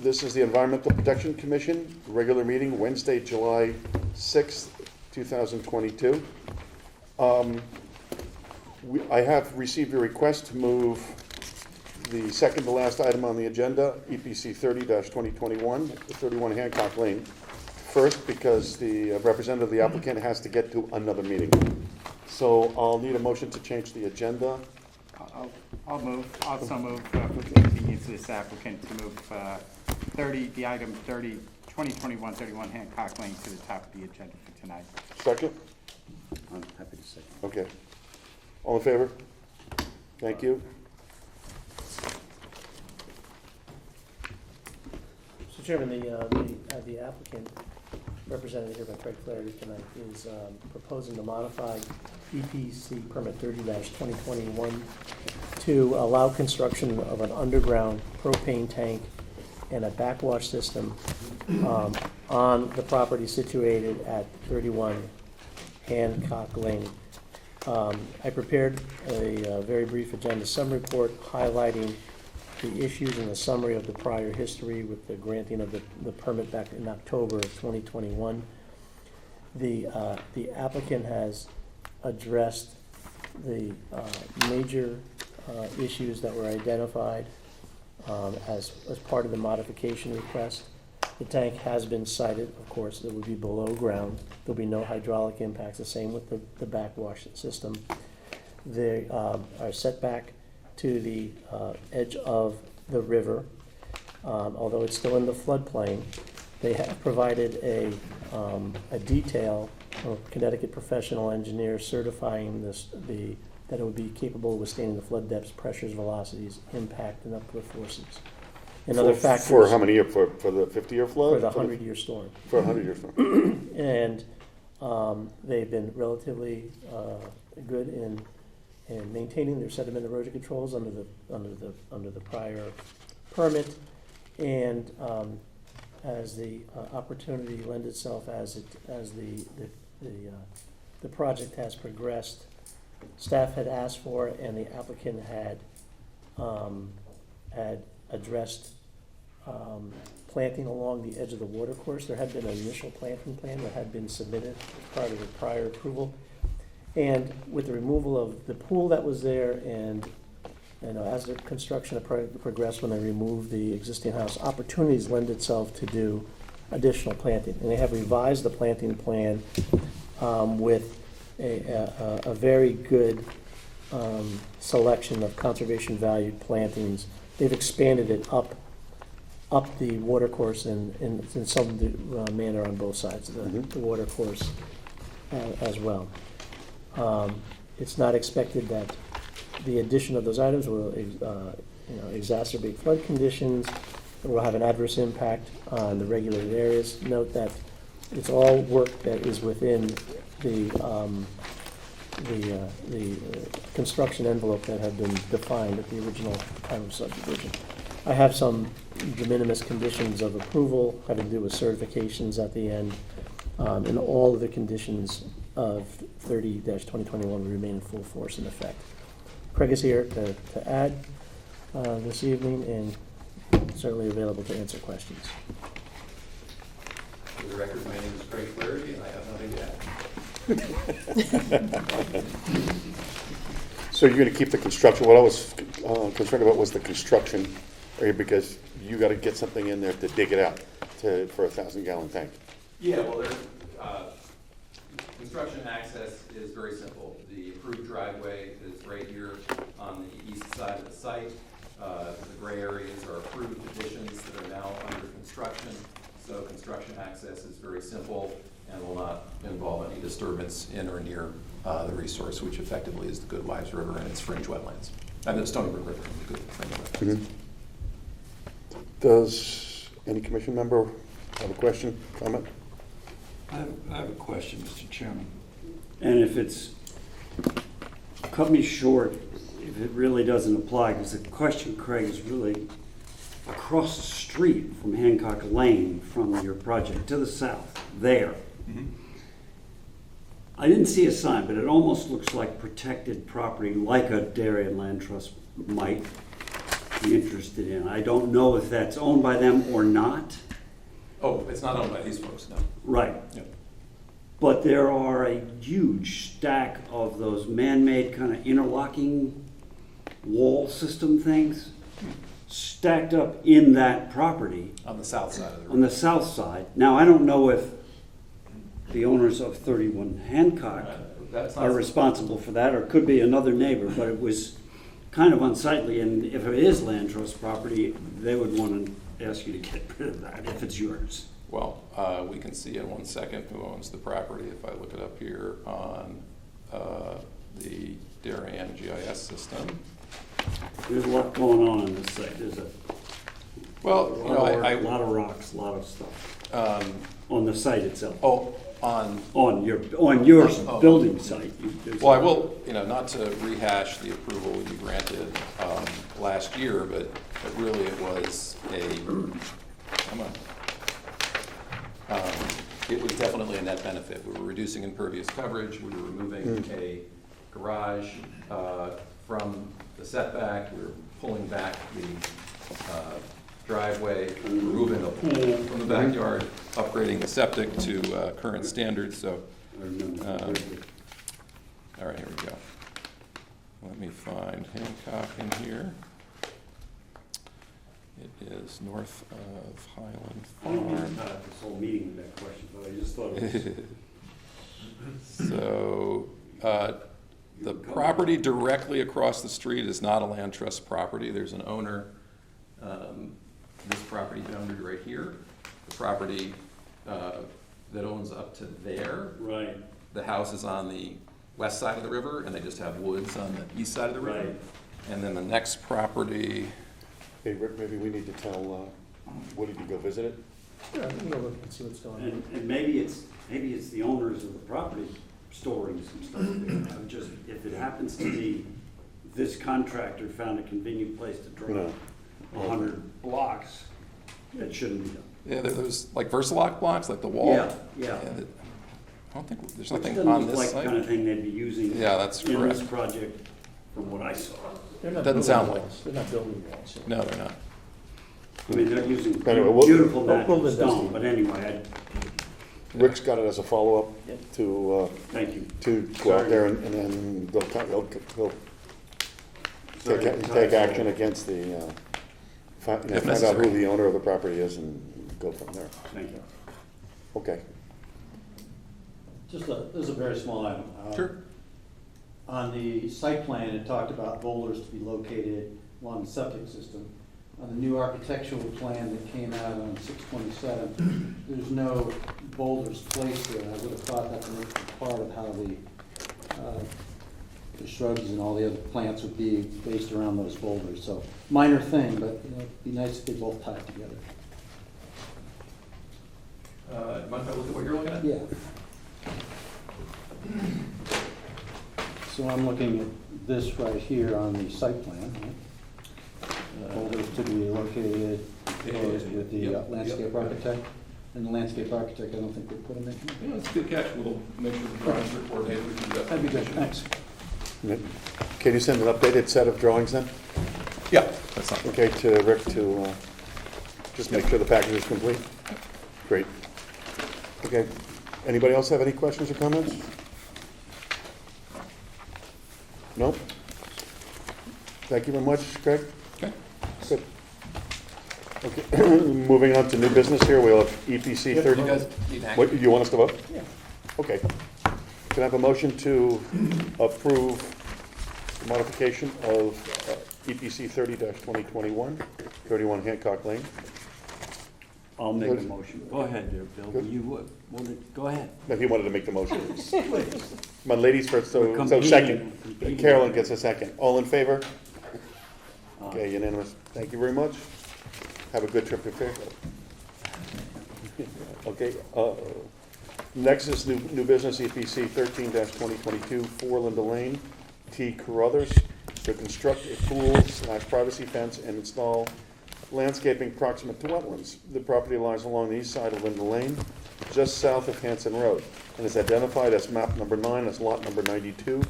This is the Environmental Protection Commission, regular meeting, Wednesday, July 6th, 2022. I have received a request to move the second to last item on the agenda, EPC 30-2021, 31 Hancock Lane, first because the representative of the applicant has to get to another meeting. So I'll need a motion to change the agenda. I'll also move for convenience of this applicant to move the item 2021 31 Hancock Lane to the top of the agenda for tonight. Second? I'm happy to say. Okay. All in favor? Thank you. Mr. Chairman, the applicant, represented here by Craig Flaherty tonight, is proposing to modify EPC permit 30-2021 to allow construction of an underground propane tank and a backwash system on the property situated at 31 Hancock Lane. I prepared a very brief agenda summary report highlighting the issues and the summary of the prior history with the granting of the permit back in October of 2021. The applicant has addressed the major issues that were identified as part of the modification request. The tank has been sited, of course. It would be below ground. There'll be no hydraulic impacts, the same with the backwash system. They are set back to the edge of the river. Although it's still in the floodplain, they have provided a detail of Connecticut professional engineer certifying that it would be capable of withstanding the flood depths, pressures, velocities, impact, and upward forces. And other factors. For how many years? For the 50-year flood? For the 100-year storm. For a 100-year storm. And they've been relatively good in maintaining their sediment erosion controls under the prior permit. And as the opportunity lends itself, as the project has progressed, staff had asked for and the applicant had addressed planting along the edge of the watercourse. There had been an initial planting plan that had been submitted as part of the prior approval. And with the removal of the pool that was there and as the construction progressed, when they removed the existing house, opportunities lend itself to do additional planting. And they have revised the planting plan with a very good selection of conservation valued plantings. They've expanded it up the watercourse in some manner on both sides of the watercourse as well. It's not expected that the addition of those items will exacerbate flood conditions or will have an adverse impact on the regulated areas. Note that it's all work that is within the construction envelope that had been defined at the original time of subdivision. I have some de minimis conditions of approval having to do with certifications at the end, and all of the conditions of 30-2021 remain in full force and effect. Craig is here to add this evening and certainly available to answer questions. For the record, my name is Craig Flaherty and I have nothing to add. So you're going to keep the construction. What I was concerned about was the construction area, because you got to get something in there to dig it out for a 1,000-gallon tank. Yeah, well, construction access is very simple. The approved driveway is right here on the east side of the site. The gray areas are approved additions that are now under construction. So construction access is very simple and will not involve any disturbance in or near the resource, which effectively is the Good Wives River and its fringe wetlands. And the Stony Brook River and the Good fringe wetlands. Mm-hmm. Does any commission member have a question, comment? I have a question, Mr. Chairman. And if it's, cut me short if it really doesn't apply, because the question, Craig, is really across the street from Hancock Lane from your project to the south, there. Mm-hmm. I didn't see a sign, but it almost looks like protected property, like a dairy and land trust might. be interested in. I don't know if that's owned by them or not. Oh, it's not owned by these folks, no. Right. Yep. But there are a huge stack of those man-made kind of interlocking wall system things stacked up in that property On the south side of the on road. the south side. Now, I don't know if the owners of 31 Hancock That's are not, responsible for that, or it could be another neighbor, but it was kind of unsightly, and if it is land trust property, they would want to ask you to get rid of that if it's yours. Well, we can see in 1 second who owns the property. If I look it up here on the Darien GIS system. There's a lot going on in this site. There's a Well, you know, a lot of rocks, a lot of stuff on the site itself. oh, on, On your Oh. building site. There's well, I will, you know, not to rehash the approval you granted last year, but really it was come on. It was definitely a net benefit. We were reducing impervious coverage, we were removing a garage from the setback, we were pulling back the driveway, removing a pool from the backyard, upgrading the septic to current standards, so, I remember. all right, here we go. Let me find Hancock in here. It is north of Highland I don't mean to Farm. cut out this whole meeting with that question, but I just thought it was. So, the property directly across the street is not a land trust property. There's an owner, this property boundary right here. The property that owns up to there. Right. The house is on the west side of the river, and they just have woods on the east side of the river. Right. And then the next property, Hey, Rick, maybe we need to tell Woody to go visit it? Yeah, we can go look and see what's going on. And maybe it's the owners of the property storing some stuff there. I'm just, if it happens to be this contractor found a convenient place to No. drop 100 blocks, that shouldn't be done. yeah, there's like Versalock blocks, like the wall. Yeah. I don't think, there's Which nothing doesn't on look this like the kind of site. thing they'd be using Yeah, that's in this correct. project, from what I saw. They're not Doesn't building sound like- walls. They're not building walls. No, they're not. I mean, they're using Anyway, we'll- beautiful we'll natural stone, investigate. but anyway, Rick's got it as a follow-up Yep. to thank you. go out there and then they'll Sorry to take touch action on- against the, find out who necessary. the owner of the property is and go from there. Thank you. Okay. This is a very small item. Sure. On the site plan, it talked about boulders to be located along the septic system. On the new architectural plan that came out on 6/27, there's no boulders placed there. I would have thought that would be part of how the shrubs and all the other plants would be based around those boulders. So minor thing, but you know, it'd be nice if they both tied together. mind if I look at what you're looking at? Yeah. So I'm looking at this right here on the site plan, right? Boulders to be located proposed with the Yep, landscape yep. architect. And the landscape architect, I don't think we put him in here. Yeah, that's a good catch. We'll make sure the drawings are coordinated. We can do that. That'd be good, thanks. Can you send an updated set of drawings then? Yeah, that's not, Okay, to Rick to just make sure the package is complete? Great. Okay. Anybody else have any questions or comments? No? Thank you very much, Craig. okay. Good. Okay, moving on to new business here, we'll have EPC 30. You guys need to hang. What, you want us to vote? Yeah. Okay. Can I have a motion to approve the modification of EPC 30-2021, 31 Hancock Lane? I'll make a Good. motion. Go ahead there, Bill. Good. You go ahead. No, he wanted to make the motion. My ladies first, so Competing. second. Carolyn gets a second. All in favor? Okay, unanimous. Thank you very much. Have a good trip to Fairfield. Okay, next is new business, EPC 13-2022, 4 Linda Lane, T. Carruthers, to construct a pool/privacy fence and install landscaping proximate to wetlands. The property lies along the east side of Linda Lane, just south of Hanson Road, and is identified as map number 9, as lot number 92.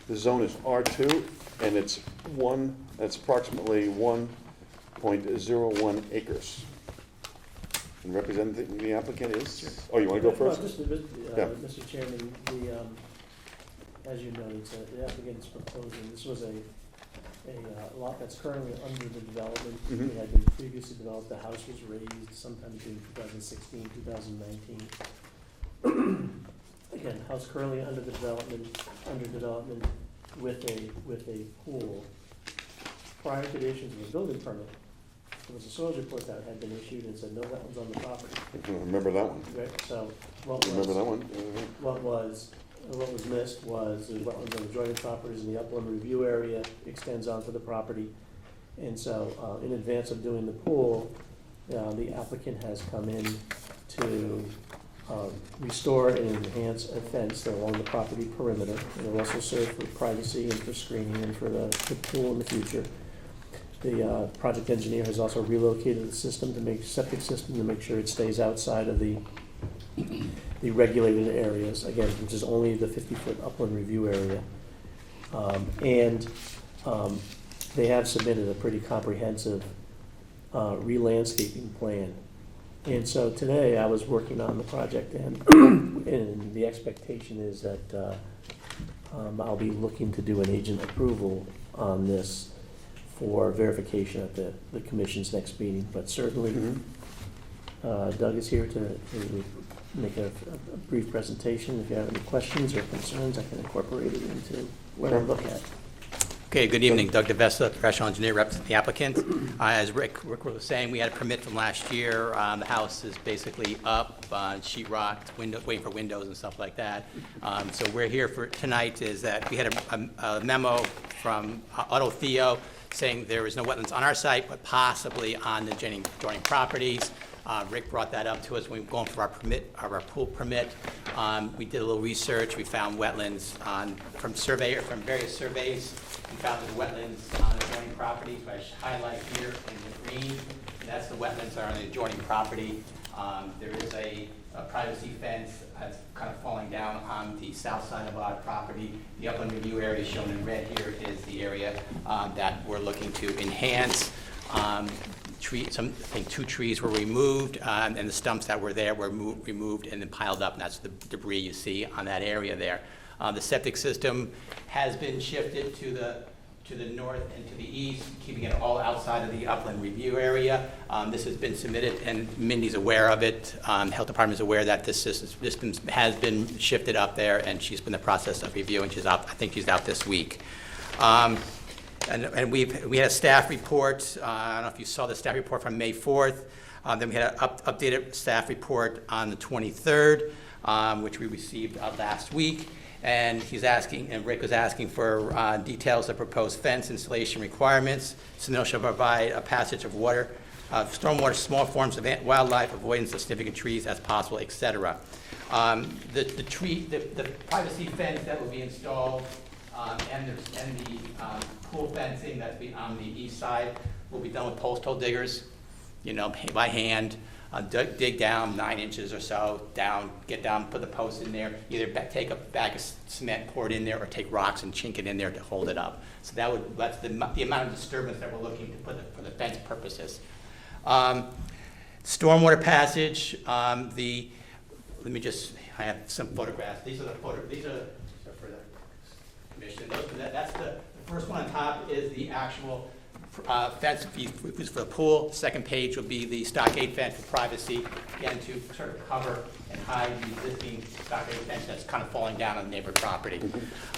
The zone is R2, and it's approximately 1 1.01 acres. And representing the applicant is, oh, you want to go Well, first? just, Yeah. Mr. Chairman, as you noted, the applicant's proposing, this was a lot that's currently under the development. Mhm. It had been previously developed, the house was raised sometime between 2016, 2019. Again, house currently under development with a pool. Prior to the issuance of a building permit, there was a soils report that had been issued and said no wetlands on the property. I remember that one. Right, so what Remember that was, one? what was missed was the wetlands on adjoining properties in the upland review area extends onto the property. And so, in advance of doing the pool, the applicant has come in to restore and enhance a fence along the property perimeter. It will also serve for privacy and for screening and for the pool in the future. The project engineer has also relocated the system septic system to make sure it stays outside of the regulated areas, again, which is only the 50-foot upland review area. They have submitted a pretty comprehensive re-landscaping plan. And so today I was working on the project and the expectation is that I'll be looking to do an agent approval on this for verification at the commission's next meeting. But certainly Doug is here to make a brief presentation. If you have any questions or concerns, I can incorporate it into what I look at. Okay, good evening. Doug DeVesta, professional engineer, representing the applicant. As Rick was saying, we had a permit from last year. The house is basically up, sheetrocked, waiting for windows and stuff like that. So we're here for tonight is that we had a memo from Otto Theo saying there is no wetlands on our site, but possibly on the adjoining properties. Rick brought that up to us when we were going for our pool permit. We did a little research. We found wetlands from various surveys. We found the wetlands on the adjoining properties, which I highlight here in the green. That's the wetlands that are on the adjoining property. There is a privacy fence that's kind of falling down on the south side of our property. The upland review area shown in red here is the area that we're looking to enhance. I think 2 trees were removed, and the stumps that were there were removed and then piled up, and that's the debris you see on that area there. The septic system has been shifted to the north and to the east, keeping it all outside of the upland review area. This has been submitted, and Mindy's aware of it. Health Department is aware that this system has been shifted up there, and she's been in the process of reviewing. She's out. I think she's out this week. And we had a staff report. I don't know if you saw the staff report from May 4th. Then we had an updated staff report on the 23rd, which we received last week. And Rick was asking for details of proposed fence installation requirements. Submittal shall provide a passage of water, stormwater, small forms of wildlife, avoidance of significant trees as possible, etc. The privacy fence that will be installed and the pool fencing that's on the east side will be done with post hole diggers, by hand. Dig down 9 inches or so down, get down, put the post in there, either take a bag of cement, pour it in there, or take rocks and chink it in there to hold it up. So that's the amount of disturbance that we're looking to put for the fence purposes. Stormwater passage, I have some photographs. These are for the commission. That's the first one on top is the actual fence for the pool. The second page will be the stockade fence for privacy, again to sort of cover and hide the existing stockade fence that's kind of falling down on the neighbor property.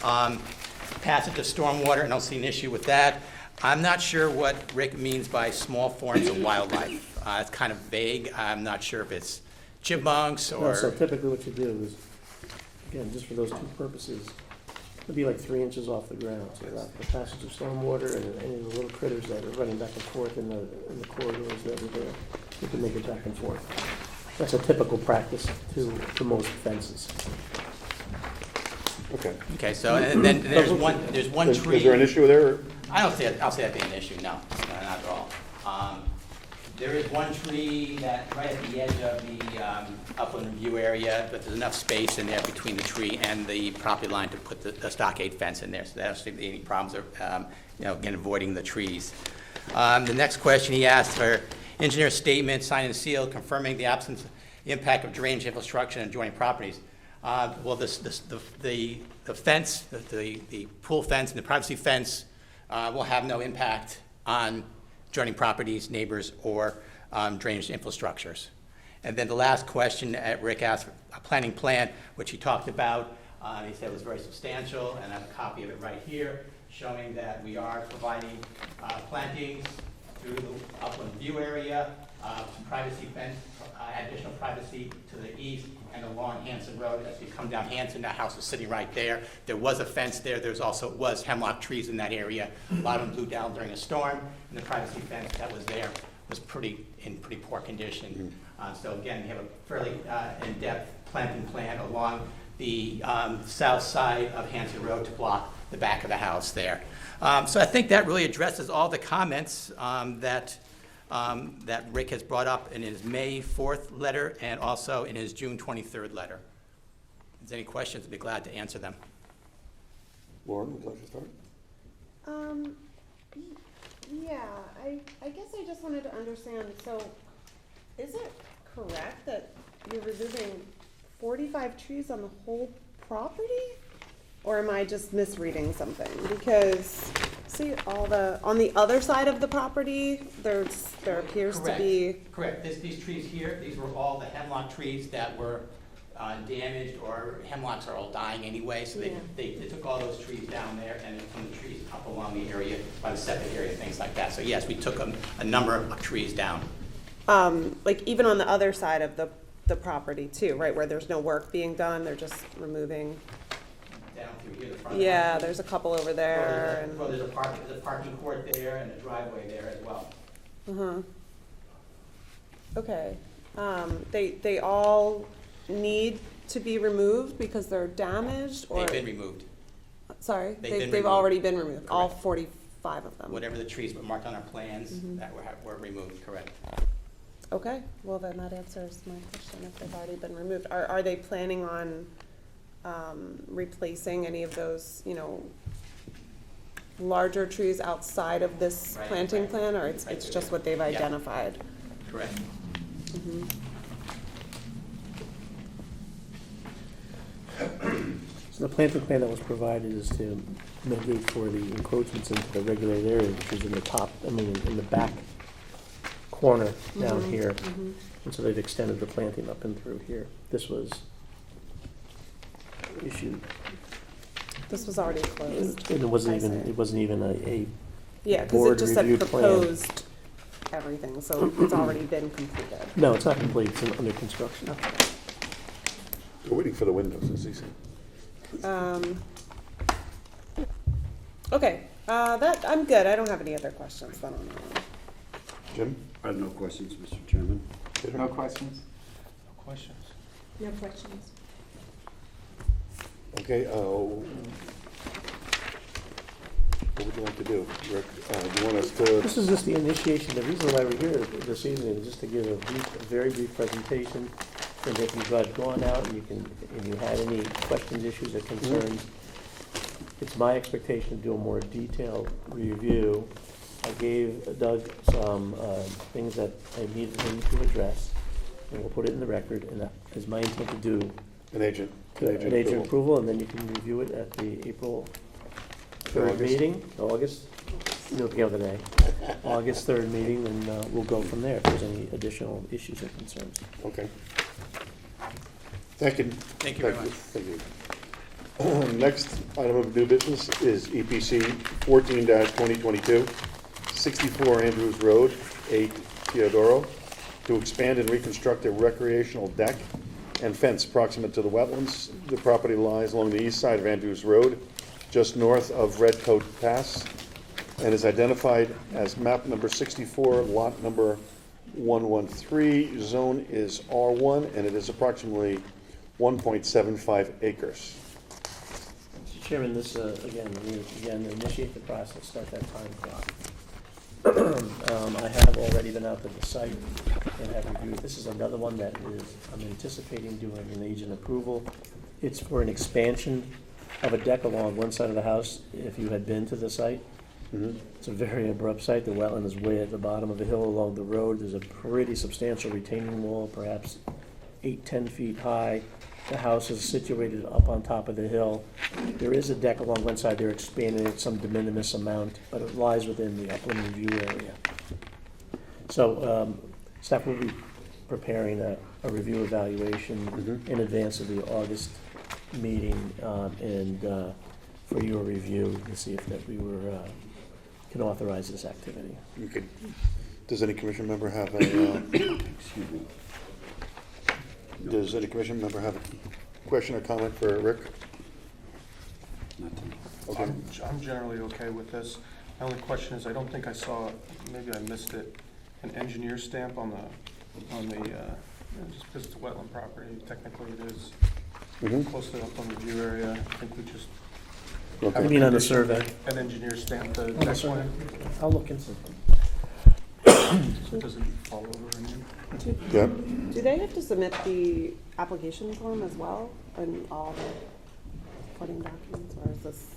Passage of stormwater, I don't see an issue with that. I'm not sure what Rick means by small forms of wildlife. It's kind of vague. I'm not sure if it's chipmunks or... No, so typically what you do is, again, just for those two purposes, it'd be like 3 inches off the ground, so that the passage of stormwater and any of the little critters that are running back and forth in the corridors that are there, you can make it back and forth. That's a typical practice to most fences. Okay. Okay, so and then there's one tree. Is there an issue there? I don't see that being an issue, no, not at all. There is one tree that right at the edge of the upland review area, but there's enough space in there between the tree and the property line to put the stockade fence in there, so that doesn't seem to be any problems, again, avoiding the trees. The next question he asked for engineer statement, signed and sealed, confirming the absence, impact of drainage infrastructure and adjoining properties. Well, the fence, the pool fence and the privacy fence will have no impact on adjoining properties, neighbors, or drainage infrastructures. And then the last question, Rick asked, a planning plan, which he talked about. He said it was very substantial, and I have a copy of it right here, showing that we are providing plantings through the upland view area, privacy fence, additional privacy to the east, and along Hanson Road. As you come down Hanson, that house is sitting right there. There was a fence there. There's also was hemlock trees in that area. A lot of them blew down during a storm, and the privacy fence that was there was in pretty poor condition. So again, we have a fairly in-depth planting plan along the south side of Hanson Road to block the back of the house there. So I think that really addresses all the comments that Rick has brought up in his May 4th letter and also in his June 23rd letter. If there's any questions, I'd be glad to answer them. Lauren, would you like to start? Yeah, I guess I just wanted to understand, so is it correct that you're removing 45 trees on the whole property? Or am I just misreading something? Because, see, on the other side of the property, there appears to be. Correct. These trees here, these were all the hemlock trees that were damaged, or hemlocks are all dying anyway, so they took all those trees down there and then put the trees up along the area by the septic area, things like that. So yes, we took a number of trees down. Like even on the other side of the property too, right, where there's no work being done, they're just removing. Down through here, the front. Yeah, there's a couple over there. Well, there's a parking court there and a driveway there as well. Okay. They all need to be removed because they're damaged, or? They've been removed. Sorry? They've been They've removed. already been removed, all Correct. 45 of them? Whatever the trees were marked on our plans that were removed, correct. Okay, well then that answers my question, if they've already been removed. Are they planning on replacing any of those, larger trees outside of this Right, planting right. plan, or it's Right, just what they've yeah. identified? Correct. So the planting plan that was provided is to mitigate for the encroachments into the regulated area, which is in the back corner down here. And so they've extended the planting up and through here. This was issued, This was already closed. and it wasn't I even, see. it wasn't even a Yeah, because it board just said review plan. proposed everything, so it's already been completed. No, it's not complete, it's under construction. We're waiting for the windows, as he said. Okay, I'm good. I don't have any other questions then on that one. Jim? I have no questions, Mr. Chairman. Peter? No questions? No questions. Okay, what would you like to do, Rick? Do you want us to, This is just the initiation. The reason why we're here this evening is just to give a very brief presentation. And if you've gone out and if you had any questions, issues, or concerns, it's my expectation to do a more detailed review. I gave Doug some things that I needed him to address, and we'll put it in the record, and that is my intent to do an agent approval, and then you can review it at the April 3rd August. meeting, August, no, the other day, August 3rd meeting, and we'll go from there if there's any additional issues or concerns. Okay. Thank you. Thank you very much. Thank you. Next item of new business is EPC 14-2022, 64 Andrews Road, 8 Teodoro, to expand and reconstruct a recreational deck and fence proximate to the wetlands. The property lies along the east side of Andrews Road, just north of Red Coat Pass, and is identified as map number 64, lot number 113. Zone is R1, and it is approximately 1.75 acres. Mr. Chairman, this, again, initiate the process, start that time clock. I have already been out to the site and have reviewed. This is another one that I'm anticipating doing an agent approval. It's for an expansion of a deck along one side of the house, if you had been to the site. It's a very abrupt site. The wetland is way at the bottom of the hill along the road. There's a pretty substantial retaining wall, perhaps 8-10 feet high. The house is situated up on top of the hill. There is a deck along one side. They're expanding it some de minimis amount, but it lies within the upland review area. So staff will be preparing a review evaluation in advance of the August meeting and for your review to see if that we can authorize this activity. Okay. Does any commission member have a, Excuse me. does any commission member have a question or comment for Rick? Nothing. Okay. I'm generally okay with this. My only question is, I don't think I saw, maybe I missed it, an engineer stamp on the, just because it's a wetland property, technically it is close to the upland review area. I think we just Okay. have You a mean on the condition survey? that an engineer stamp the On the deck survey. plan, I'll look into it. so it doesn't fall over or anything. Yeah, Do they have to submit the application form as well and all the supporting documents, or is this?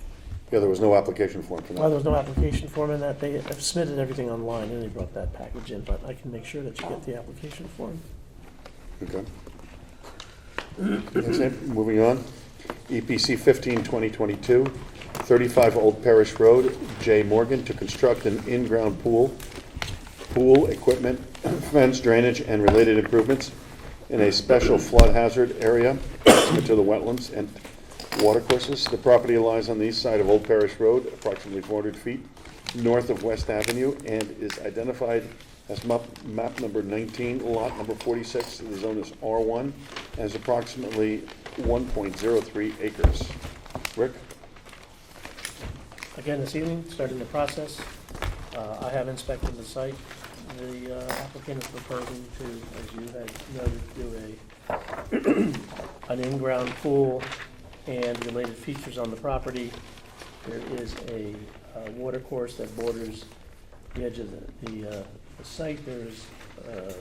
yeah, there was no application form for Well, that. there's no application form in that. They have submitted everything online and they brought that package in, but I can make sure that you get the application form. Okay. That's it. Moving on. EPC 15-2022, 35 Old Parish Road, J. Morgan, to construct an in-ground pool, equipment, fence, drainage, and related improvements in a special flood hazard area proximate to the wetlands and watercourses. The property lies on the east side of Old Parish Road, approximately 400 feet north of West Avenue, and is identified as map number 19, lot number 46. The zone is R1, and is approximately 1.03 acres. Rick? Again, this evening, starting the process. I have inspected the site. The applicant is proposing to, as you had noted, do an in-ground pool and related features on the property. There is a water course that borders the edge of the site. There's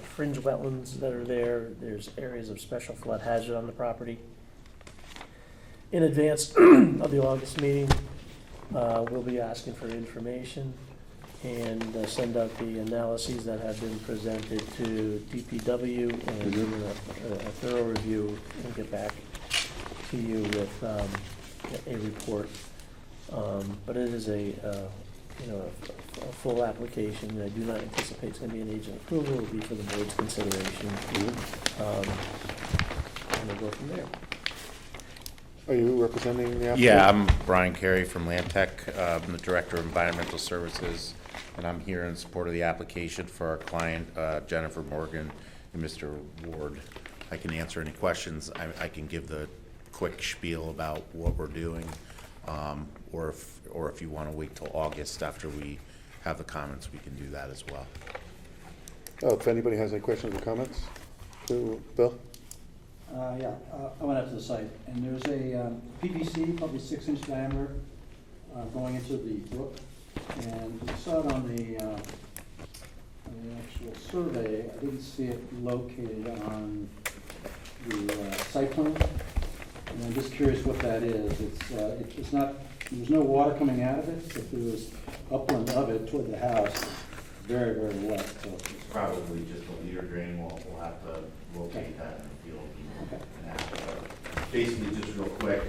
fringe wetlands that are there. There's areas of special flood hazard on the property. In advance of the August meeting, we'll be asking for information and send out the analyses that have been presented to DPW and do a thorough review and get back to you with a report. But it is a full application. I do not anticipate it's going to be an agent approval. It will be for the board's consideration. And we'll go from there. Are you representing the applicant? Yeah, I'm Brian Carey from Land Tech. I'm the Director of Environmental Services, and I'm here in support of the application for our client, Jennifer Morgan and Mr. Ward. I can answer any questions. I can give the quick spiel about what we're doing, or if you want to wait till August after we have the comments, we can do that as well. Oh, if anybody has any questions or comments to Bill? I went out to the site, and there's a PVC, probably 6-inch diameter, going into the brook. And you saw it on the actual survey. I didn't see it located on the site plan. And I'm just curious what that is. It's not, there's no water coming out of it. If there was upland of it toward the house, very, very wet. So It's probably just a leader drain. We'll have to locate that in the field. Okay. And ask. Basically, just real quick,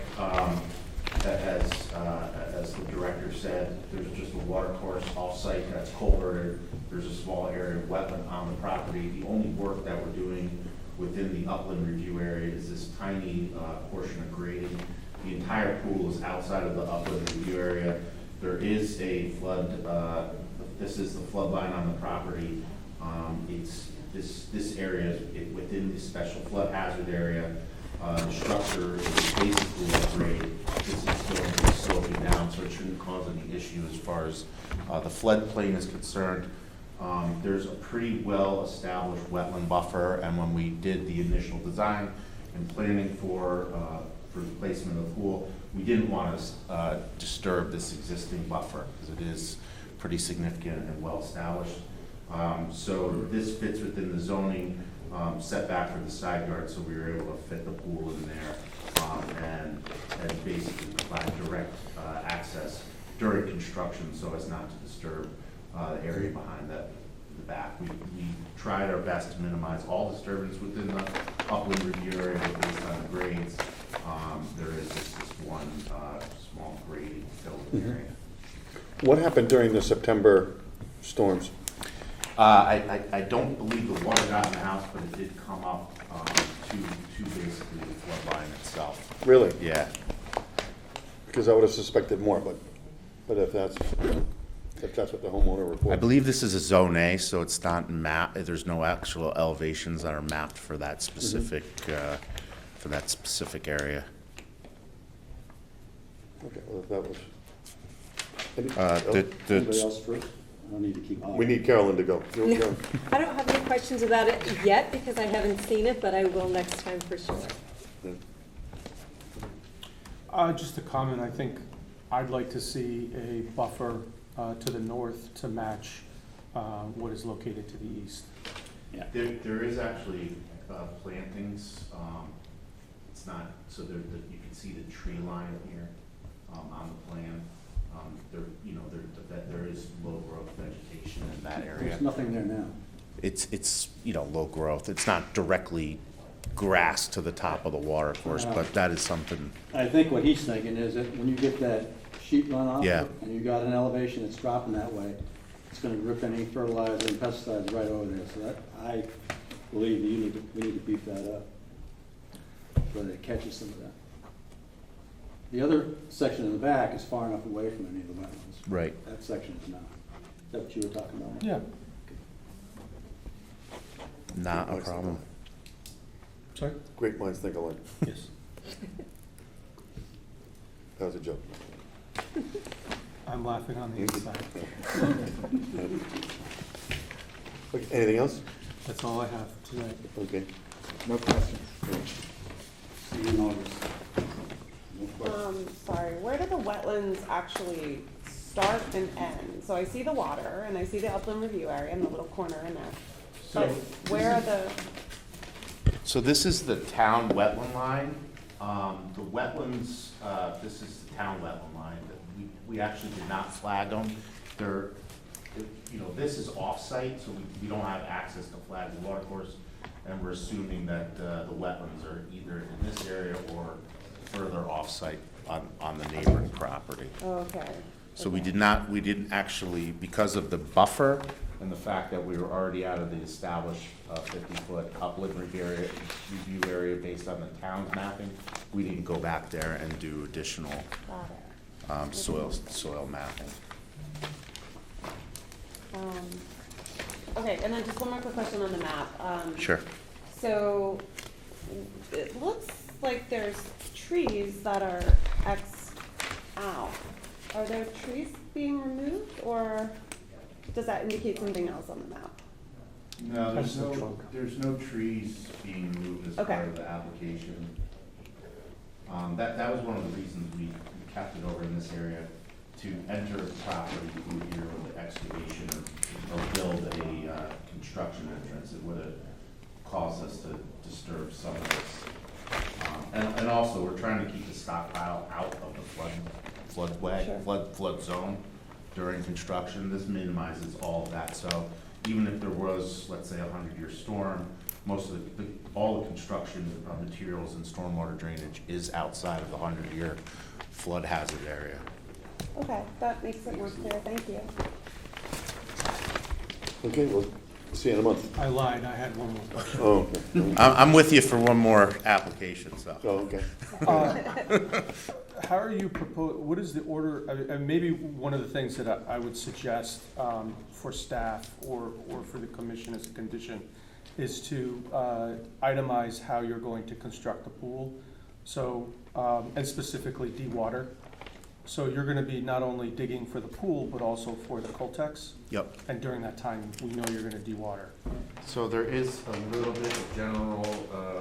as the director said, there's just a water course off-site that's culverted. There's a small area of wetland on the property. The only work that we're doing within the upland review area is this tiny portion of grading. The entire pool is outside of the upland review area. There is a flood, this is the flood line on the property. It's this area is within the special flood hazard area. The structure is basically a grade. This is going to be sloping down, so it shouldn't cause any issue as far as the floodplain is concerned. There's a pretty well-established wetland buffer, and when we did the initial design and planning for the placement of the pool, we didn't want to disturb this existing buffer because it is pretty significant and well-established. So this fits within the zoning setback for the side yard, so we were able to fit the pool in there and basically provide direct access during construction so as not to disturb the area behind the back. We tried our best to minimize all disturbance within the upland review area, but based on the grades, there is just this one small grading filling area. What happened during the September storms? I don't believe the water got in the house, but it did come up to basically the flood line itself. Really? Yeah. Because I would have suspected more, but if that's what the homeowner reported. I believe this is a Zone A, so it's not there's no actual elevations that are mapped for that specific, area. Okay, well, if that was. Anybody else first? I don't need to keep on. We need Carolyn to go. You're- you're- I don't have any questions about it yet because I haven't seen it, but I will next time for sure. Just a comment, I think I'd like to see a buffer to the north to match what is located to the east. There is actually plantings. It's not, so you can see the tree line here on the plan. There is low growth vegetation in that area. There's nothing there now. It's low growth. It's not directly grass to the top of the water course, but that is something. I think what he's thinking is that when you get that sheet runoff, Yeah. and you got an elevation that's dropping that way, it's gonna rip any fertilizer and pesticides right over there, so that, I believe that we need to beef that up, so that it catches some of that. The other section in the back is far enough away from any of the wetlands. Right. That section is not. Is that what you were talking about? Yeah. Not a problem. Sorry? Great minds think alike. Yes. That was a joke. I'm laughing on the inside. Okay, anything else? That's all I have tonight. Okay. No questions. See you in August. No questions. Sorry, where do the wetlands actually start and end? So I see the water and I see the upland review area in the little corner in there. But where are the, So this is the town wetland line. The wetlands, this is the town wetland line. We actually did not flag them. They're, this is off-site, so we don't have access to flag the water course. And we're assuming that the wetlands are either in this area or further off-site on the neighboring property. oh, okay. So we didn't actually, because of the buffer and the fact that we were already out of the established 50-foot upland review area based on the town's mapping, we didn't go back there and do additional Got it. soil mapping. Okay, and then just one more quick question on the map. Sure. So it looks like there's trees that are Xed out. Are there trees being removed, or does that indicate something else on the map? No, That's the trunk. there's no trees being moved as Okay. part of the application. That was one of the reasons we kept it over in this area, to enter the property through here with the excavation or build a construction entrance. It would have caused us to disturb some of this. And also, we're trying to keep the stockpile out of the floodway, Sure. flood zone during construction. This minimizes all of that. So even if there was, let's say, a 100-year storm, most of all the construction materials and stormwater drainage is outside of the 100-year flood hazard area. Okay, that makes it more clear, thank you. Okay, we'll see you in a month. I lied, I had one more question. Oh, okay. I'm with you for one more application, so. Oh, okay. How are you what is the order, and maybe one of the things that I would suggest for staff or for the commission as a condition is to itemize how you're going to construct the pool, so, and specifically de-water. So you're gonna be not only digging for the pool, but also for the Coltex, Yep. and during that time, we know you're gonna de-water. So there is a little bit of general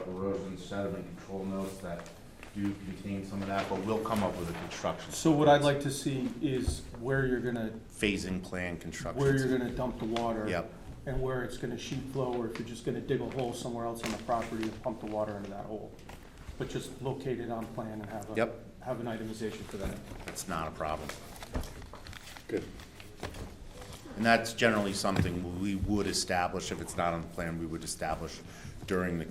erosion sediment control notes that do contain some of that, but we'll come up with a construction. So what I'd like to see is where you're gonna Phasing plan construction. where you're gonna dump the water. Yep. And where it's gonna sheet flow, or if you're just gonna dig a hole somewhere else on the property and pump the water into that hole. But just locate it on plan and have Yep. have an itemization for that. That's not a problem. Good. And that's generally something we would establish, if it's not on the plan, we would establish during the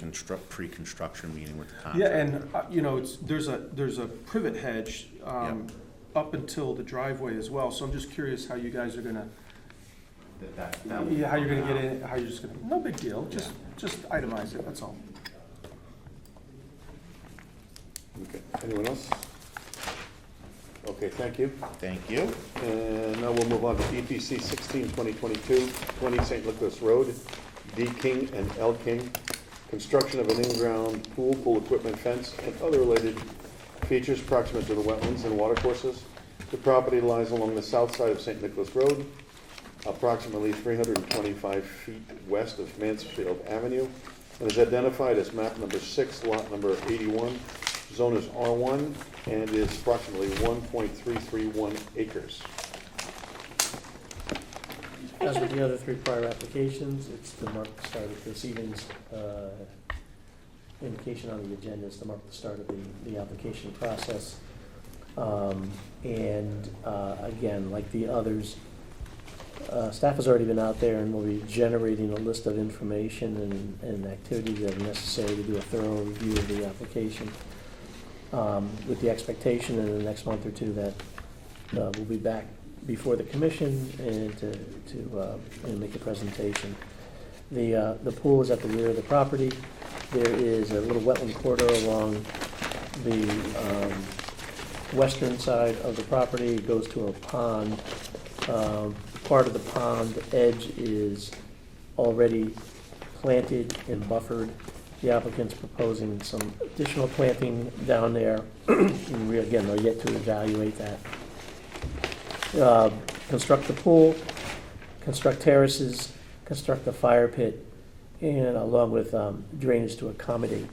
pre-construction meeting with the Yeah, contractor. and, you know, there's a privet hedge up until the driveway as well, so I'm just curious how you guys are gonna, yeah, how you're gonna get in, how you're just gonna, no big deal, just itemize it, that's all. Okay, anyone else? Okay, thank you. Thank you. And now we'll move on to EPC 16-2022, 20 St. Nicholas Road, D. King and L. King. Construction of an in-ground pool equipment fence, and other related features proximate to the wetlands and watercourses. The property lies along the south side of St. Nicholas Road, approximately 325 feet west of Mansfield Avenue, and is identified as map number 6, lot number 81. Zone is R1 and is approximately 1.331 acres. As with the other three prior applications, it's to mark the start of this evening's indication on the agenda is to mark the start of the application process. Again, like the others, staff has already been out there and will be generating a list of information and activities that are necessary to do a thorough review of the application, with the expectation in the next month or two that we'll be back before the commission and to make a presentation. The pool is at the rear of the property. There is a little wetland corridor along the western side of the property. It goes to a pond. Part of the pond edge is already planted and buffered. The applicant's proposing some additional planting down there. And we, again, are yet to evaluate that. Construct the pool, construct terraces, construct the fire pit, and along with drainage to accommodate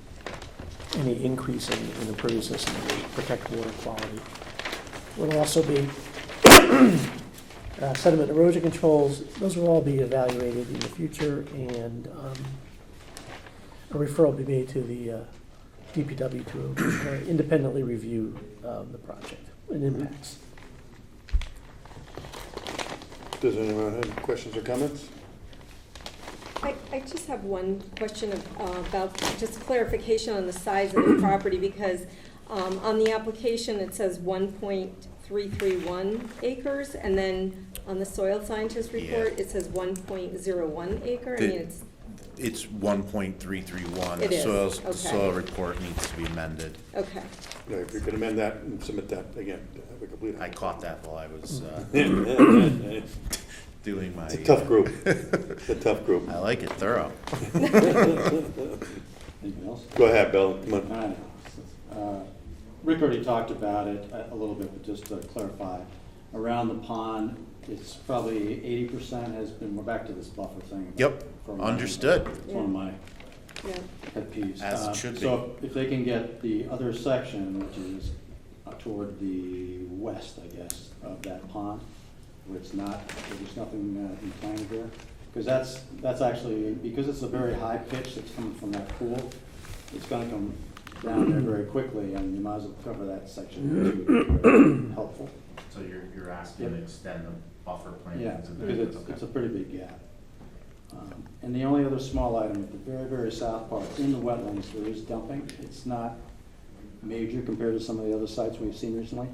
any increase in imperviousness and protect water quality. Will also be sediment erosion controls. Those will all be evaluated in the future, and a referral will be made to the DPW to independently review the project and impacts. Does anyone have questions or comments? I just have one question about just clarification on the size of the property, because on the application it says 1.331 acres, and then on the soil scientist report it says 1.01 acre. I mean, It's 1.331. It is, The okay. soil report needs to be amended. okay. No, if you can amend that and submit that again, to have a complete. I caught that while I was It's doing my. a tough group. It's a tough group. I like it thorough. Anything else? Go ahead, Bill, come on. Rick already talked about it a little bit, but just to clarify, around the pond, it's probably 80% has been, we're back to this buffer thing. Yep, From understood. It's one of my Yeah. pet peeves. As it should be. So if they can get the other section, which is toward the west, I guess, of that pond, where it's not, where there's nothing implanted there, because that's actually, because it's a very high pitch that's coming from that pool, it's gonna come down there very quickly, and you might as well cover that section, which would be very helpful. So you're asking to extend the buffer plantings? Yeah, and because that? it's a pretty big gap. And the only other small item at the very, very south part, in the wetlands, there is dumping. It's not major compared to some of the other sites we've seen recently,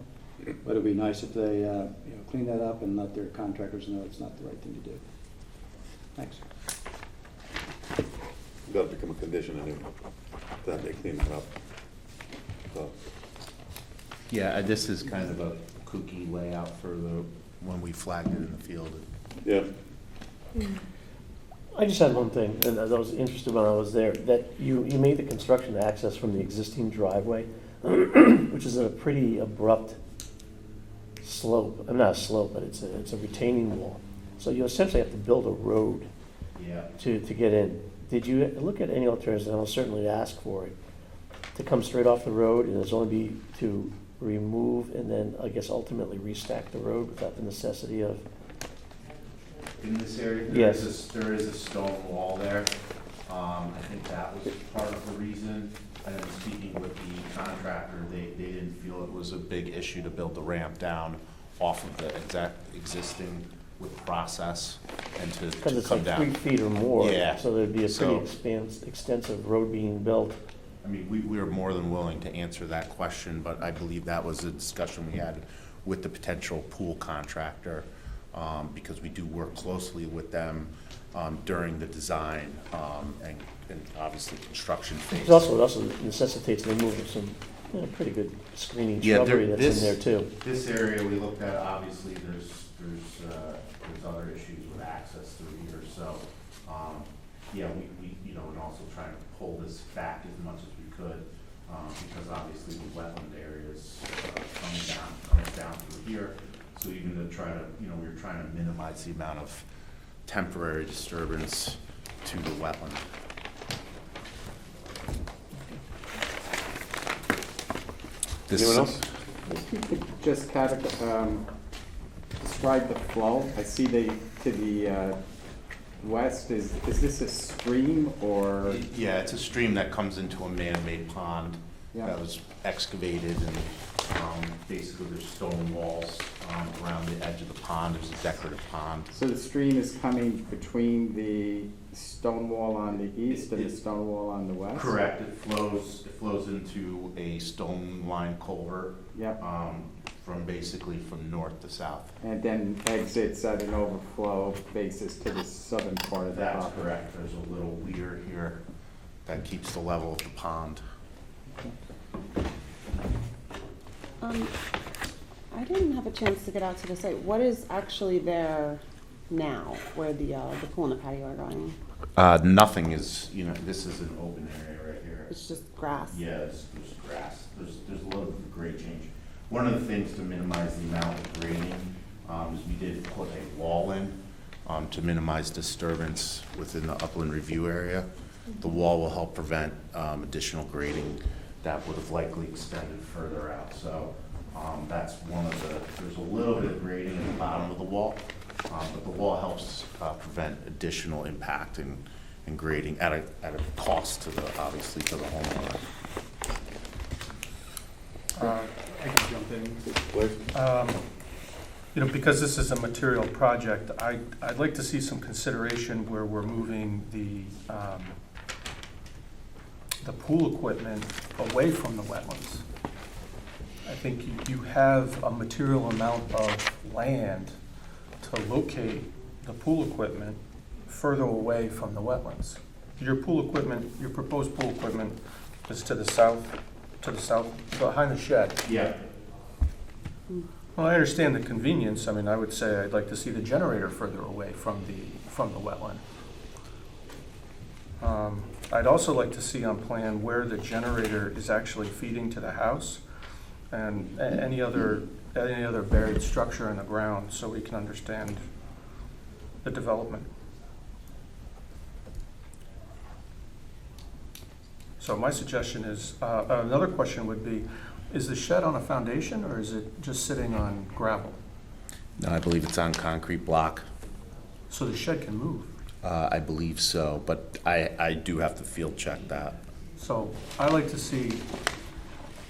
but it'd be nice if they, clean that up and let their contractors know it's not the right thing to do. Thanks. That'll become a condition anyway, that they clean it up. So, Yeah, this is kind of a kooky layout for when we flagged it in the field. yeah, I just had one thing, and I was interested when I was there, that you made the construction access from the existing driveway, which is at a pretty abrupt slope. I'm not a slope, but it's a retaining wall. So you essentially have to build a road Yeah. to get in. Did you look at any alternatives, and I'll certainly ask for it, to come straight off the road, and it's only be to remove and then, I guess, ultimately restack the road without the necessity of? In this area, Yes. there is a stone wall there. I think that was part of the reason. And then speaking with the contractor, they didn't feel it was a big issue to build the ramp down off of the exact existing with process and to Because it's come like 3 down. feet or more. Yeah. So there'd be a So- pretty extensive road being built. I mean, we are more than willing to answer that question, but I believe that was a discussion we had with the potential pool contractor, because we do work closely with them during the design and obviously construction phase. It also necessitates the removal of some, pretty good screening Yeah, shrubbery that's this- in there too. This area we looked at, obviously, there's other issues with access through here, so, yeah, we, and also trying to pull this back as much as we could, because obviously the wetland areas coming down through here, so even to try to, we were trying to minimize the amount of temporary disturbance to the wetland. Anyone else? If you could just kind of describe the flow. I see to the west, is this a stream or? Yeah, it's a stream that comes into a man-made pond Yeah. that was excavated, and basically there's stone walls around the edge of the pond. There's a decorative pond. So the stream is coming between the stone wall on the east and the stone wall on the west? Correct. It flows into a stone-lined culvert Yep. from north to south. And then exits at an overflow basis to the southern part of the That's property? correct. There's a little weir here that keeps the level of the pond. I didn't have a chance to get out to the site. What is actually there now, where the pool and the patio are going? Nothing is, this is an open area right here. It's just grass? Yeah, there's grass. There's a little bit of grade change. One of the things to minimize the amount of grading is we did put a wall in to minimize disturbance within the upland review area. The wall will help prevent additional grading that would have likely extended further out. So that's one of there's a little bit of grading at the bottom of the wall, but the wall helps prevent additional impact and grading at a cost to obviously to the homeowner. I can jump in. Please. Because this is a material project, I'd like to see some consideration where we're moving the pool equipment away from the wetlands. I think you have a material amount of land to locate the pool equipment further away from the wetlands. Your proposed pool equipment is to the south, behind the shed. Yeah. Well, I understand the convenience. I mean, I would say I'd like to see the generator further away from the wetland. I'd also like to see on plan where the generator is actually feeding to the house and any other buried structure in the ground so we can understand the development. So my suggestion is, another question would be, is the shed on a foundation or is it just sitting on gravel? No, I believe it's on concrete block. So the shed can move. I believe so, but I do have to field check that. So I like to see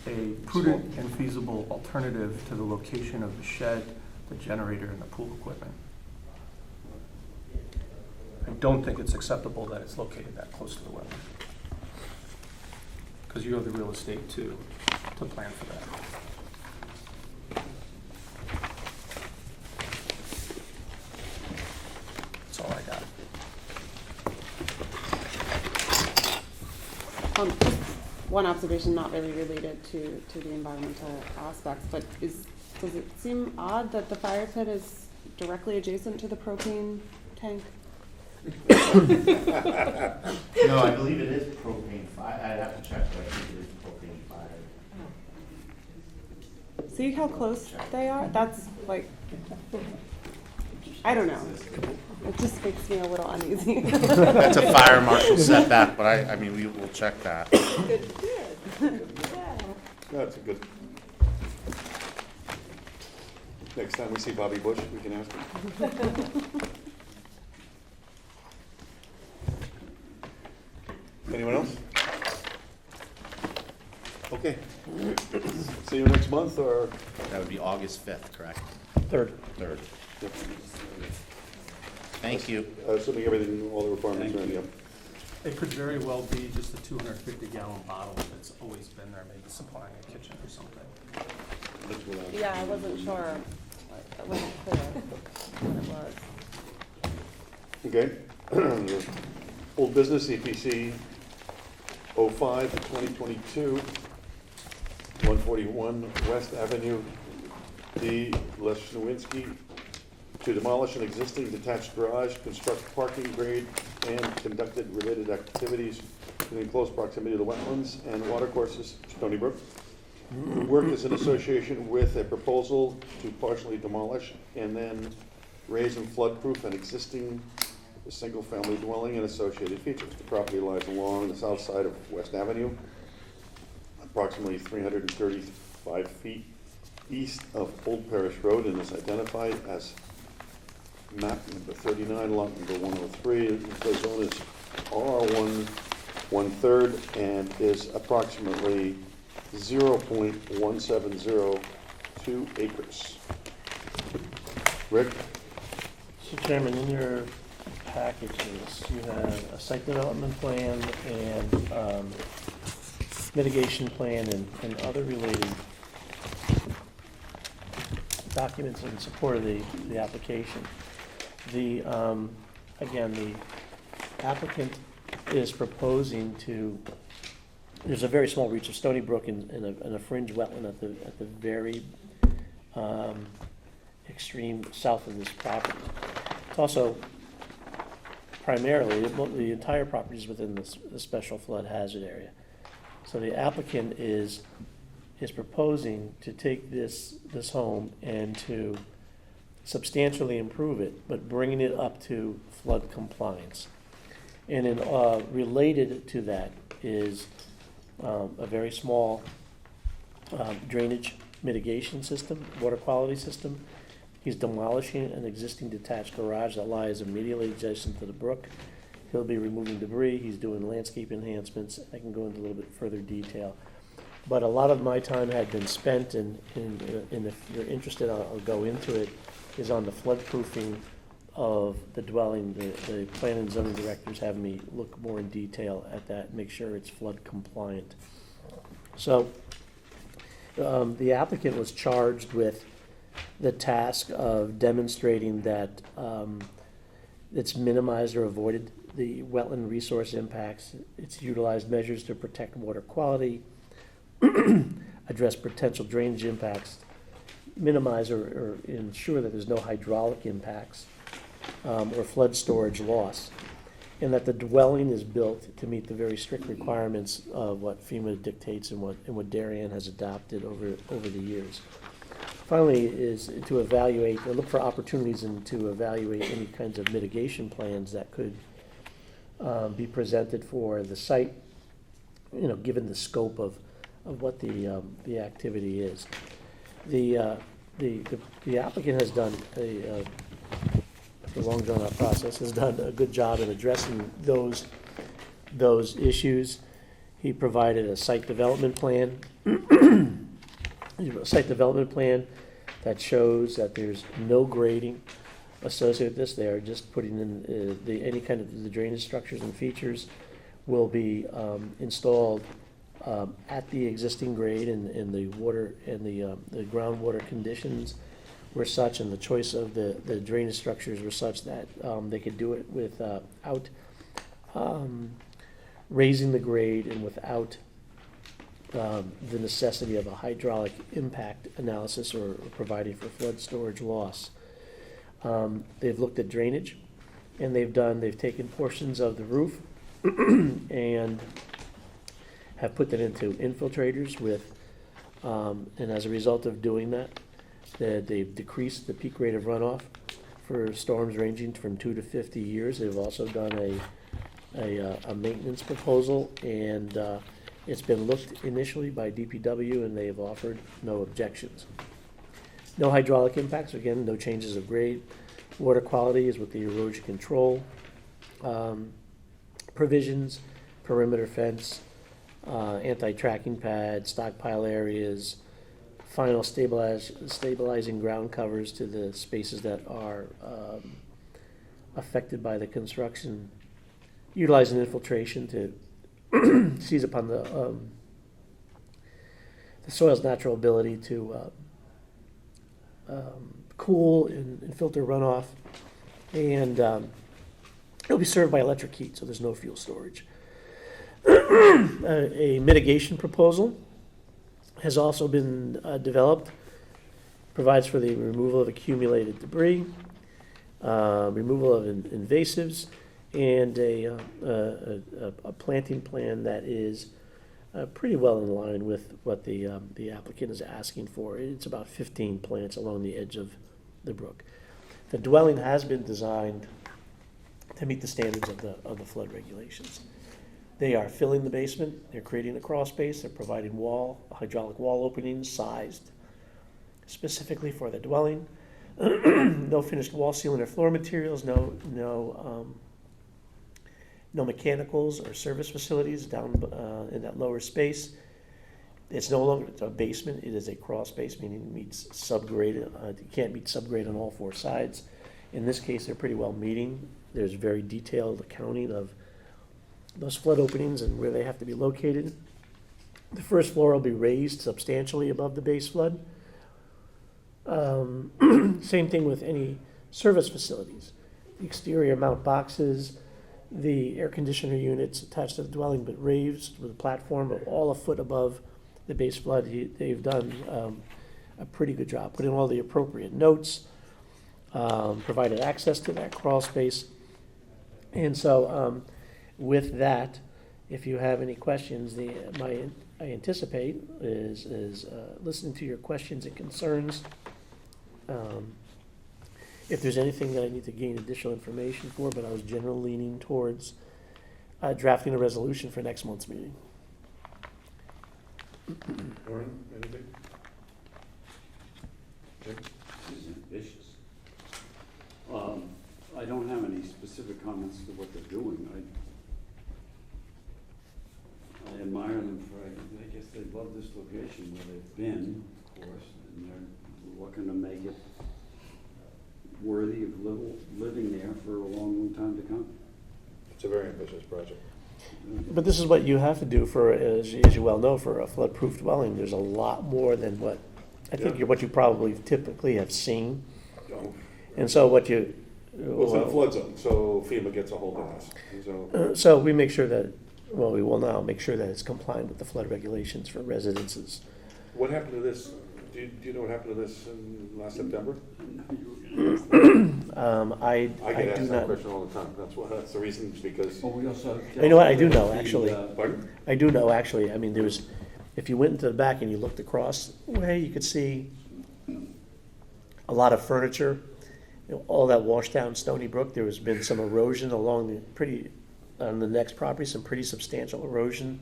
a prudent and feasible alternative to the location of the shed, the generator, and the pool equipment. I don't think it's acceptable that it's located that close to the wetland. Because you have the real estate to plan for that. That's all I got. Just one observation, not really related to the environmental aspects, but does it seem odd that the fire pit is directly adjacent to the propane tank? No, I believe it is propane fire. I'd have to check, but I think it is propane fire. See how close they are? That's like, I don't know. It just makes me a little uneasy. That's a fire marshal setback, but I mean, we will check that. Good. That's a good. Next time we see Bobby Bush, we can ask him. Anyone else? Okay. See you next month, or? That would be August 5th, correct? Third. Third. Yep. Thank you. Assuming everything, all the requirements are in, yep. It could very well be just a 250-gallon bottle that's always been there, maybe supplying a kitchen or something. That's what I- Yeah, I wasn't sure. It wasn't clear what it was. Okay. Old business, EPC 05 2022, 141 West Avenue, D. Lesnowinski, to demolish an existing detached garage, construct parking grade, and conducted related activities in close proximity to the wetlands and water courses, Stony Brook. The work is in association with a proposal to partially demolish and then raise and flood-proof an existing single-family dwelling and associated features. The property lies along the south side of West Avenue, approximately 335 feet east of Old Parish Road, and is identified as map number 39, lot number 103. The zone is R1 1/3 and is approximately 0.1702 acres. Rick? Mr. Chairman, in your packages, you have a site development plan and mitigation plan and other related documents in support of the application. The, again, the applicant is proposing to, there's a very small reach of Stony Brook in a fringe wetland at the very extreme south of this property. It's also primarily, the entire property is within the special flood hazard area. So the applicant is proposing to take this home and to substantially improve it, but bringing it up to flood compliance. And then related to that is a very small drainage mitigation system, water quality system. He's demolishing an existing detached garage that lies immediately adjacent to the brook. He'll be removing debris. He's doing landscape enhancements. I can go into a little bit further detail. But a lot of my time had been spent, and if you're interested, I'll go into it, is on the floodproofing of the dwelling. The plan and zoning directors have me look more in detail at that and make sure it's flood compliant. So the applicant was charged with the task of demonstrating that it's minimized or avoided the wetland resource impacts. It's utilized measures to protect water quality, address potential drainage impacts, minimize or ensure that there's no hydraulic impacts or flood storage loss, and that the dwelling is built to meet the very strict requirements of what FEMA dictates and what Darien has adopted over the years. Finally, is to evaluate, or look for opportunities and to evaluate any kinds of mitigation plans that could be presented for the site, given the scope of what the activity is. The applicant has done after a long drawn out process, has done a good job in addressing those issues. He provided a site development plan. A site development plan that shows that there's no grading associated with this. They are just putting in any kind of the drainage structures and features will be installed at the existing grade, and the water and the groundwater conditions were such, and the choice of the drainage structures were such that they could do it without raising the grade and without the necessity of a hydraulic impact analysis or providing for flood storage loss. They've looked at drainage, and they've taken portions of the roof and have put that into infiltrators and as a result of doing that, they've decreased the peak rate of runoff for storms ranging from 2 to 50 years. They've also done a maintenance proposal, and it's been looked initially by DPW, and they have offered no objections. No hydraulic impacts, again, no changes of grade. Water quality is with the erosion control provisions, perimeter fence, anti-tracking pad, stockpile areas, final stabilizing ground covers to the spaces that are affected by the construction, utilizing infiltration to seize upon the soil's natural ability to cool and filter runoff. And it'll be served by electric heat, so there's no fuel storage. A mitigation proposal has also been developed, provides for the removal of accumulated debris, removal of invasives, and a planting plan that is pretty well in line with what the applicant is asking for. It's about 15 plants along the edge of the brook. The dwelling has been designed to meet the standards of the flood regulations. They are filling the basement, they're creating a crawl space, they're providing hydraulic wall openings sized specifically for the dwelling. No finished wall ceiling or floor materials, no mechanicals or service facilities down in that lower space. It's no longer a basement, it is a crawl space, meaning it meets subgrade. You can't meet subgrade on all four sides. In this case, they're pretty well meeting. There's very detailed accounting of those flood openings and where they have to be located. The first floor will be raised substantially above the base flood. Same thing with any service facilities. The exterior mount boxes, the air conditioner units attached to the dwelling but raised with a platform all a foot above the base flood. They've done a pretty good job, put in all the appropriate notes, provided access to that crawl space. And so with that, if you have any questions, I anticipate is listening to your questions and concerns. If there's anything that I need to gain additional information for, but I was generally leaning towards drafting a resolution for next month's meeting. Lauren, anything? Jim? This is ambitious. I don't have any specific comments to what they're doing. I admire them for, I guess they love this location where they've been, of course, and they're looking to make it worthy of living there for a long, long time to come. It's a very ambitious project. But this is what you have to do for, as you well know, for a flood-proof dwelling. There's a lot more than what, I think, what you probably typically have seen. No. And so what you... Well, it's in a flood zone, so FEMA gets a hold of us. So So we make sure that, well, we will now make sure that it's compliant with the flood regulations for residences. what happened to this? Do you know what happened to this in last September? I get do asked that not, question all the time. That's the reason, because, Oh, we also. You know what, I do know, actually. pardon? I do know, actually. I mean, if you went into the back and you looked across the way, you could see a lot of furniture, all that washed down Stony Brook. There has been some erosion along on the next property, some pretty substantial erosion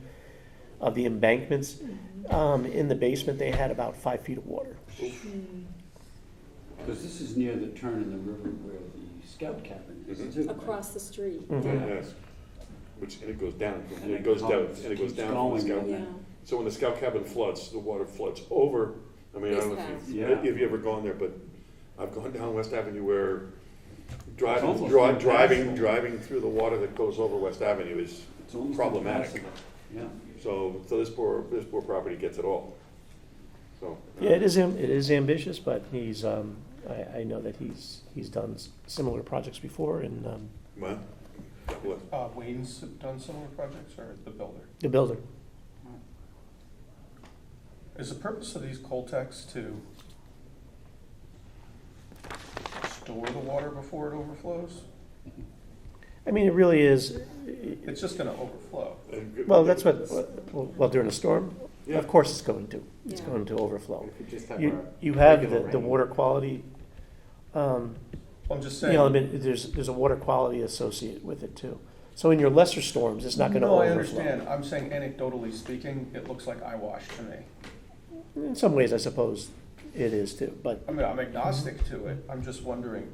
of the embankments. In the basement, they had about 5 feet of water. Because this is near the turn in the river where the scout cabin is too. Across the street. Yes. And it goes down, and it goes down, and it goes down from the scout. Yeah. So when the scout cabin floods, the water floods over. I mean, I don't know if you've ever gone there, but I've gone down West Avenue where driving through the water that goes over West Avenue is problematic. Yeah. So this poor property gets it all. So. Yeah, it is ambitious, but he's, I know that he's done similar projects before, and Well, what? Wayne's done similar projects, or the builder? the builder. Is the purpose of these Coltex to store the water before it overflows? I mean, it really is, It's just gonna overflow. well, that's well, during a storm, Yeah. of course it's going to. It's Yeah. going to overflow. If you just have You have the water quality, I'm just you saying. know, I mean, there's a water quality associated with it too. So in your lesser storms, it's not gonna No, I overflow. understand. I'm saying anecdotally speaking, it looks like eyewash to me. In some ways, I suppose it is too, but I mean, I'm agnostic to it. I'm just wondering,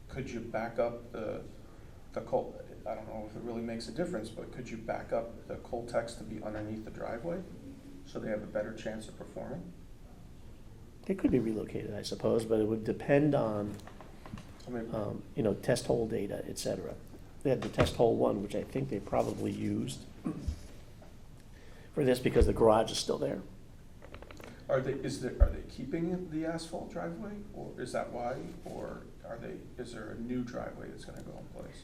could you back up the Col, I don't know if it really makes a difference, but could you back up the Coltex to be underneath the driveway so they have a better chance of performing? They could be relocated, I suppose, but it would depend on, I mean, you know, test hole data, et cetera. They had the test hole one, which I think they probably used for this because the garage is still there. are they keeping the asphalt driveway, or is that why? Or is there a new driveway that's gonna go in place?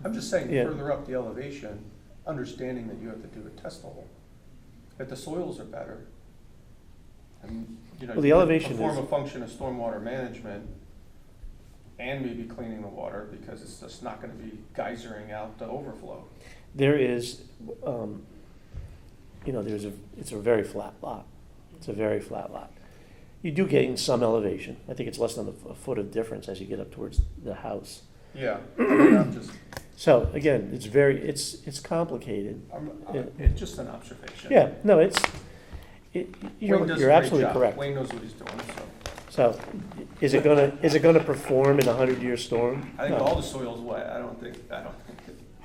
I'm just saying, Yeah. further up the elevation, understanding that you have to do a test hole, if the soils are better, and, you know, Well, the you could elevation perform is- a function of stormwater management and maybe cleaning the water, because it's just not gonna be geysering out the overflow. There is, you know, it's a very flat lot. It's a very flat lot. You do gain some elevation. I think it's less than a foot of difference as you get up towards the house. Yeah, I mean, I'm just, So again, it's complicated. it's just an observation. Yeah, no, Wayne you're does a you're great absolutely job. correct. Wayne knows what he's doing, so. So, is it gonna perform in a 100-year storm? I think No. all the soil's wet, I don't think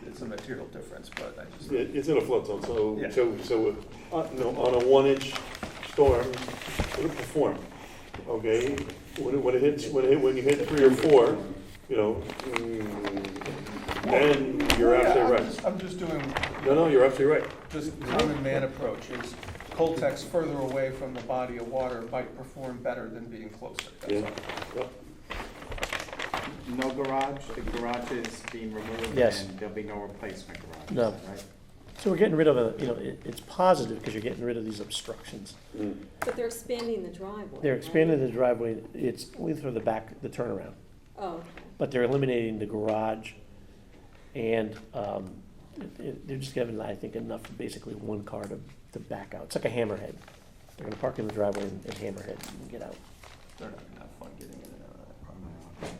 it's a material difference, but I just. It's in a flood zone, so, Yeah. you know, on a 1-inch storm, it'll perform, okay? When you hit 3 or 4, you know, then you're Yeah, absolutely right. I'm just doing, No, you're absolutely right. just common man approach, is Coltex further away from the body of water might perform better than being closer, that's Yeah. all. Yep. No garage, the garage is being removed? Yes. And there'll be no replacement garage? No. Right? So we're getting rid of it's positive because you're getting rid of these obstructions. Mm. But they're expanding the driveway. They're right? expanding the driveway, it's only through the back, the turnaround. Oh, But they're eliminating the garage and, they're just giving, I think, enough for basically one car to back out. It's like a hammerhead. They're gonna park in the driveway and hammerhead and get out. They're not gonna have fun getting in and out of that problem.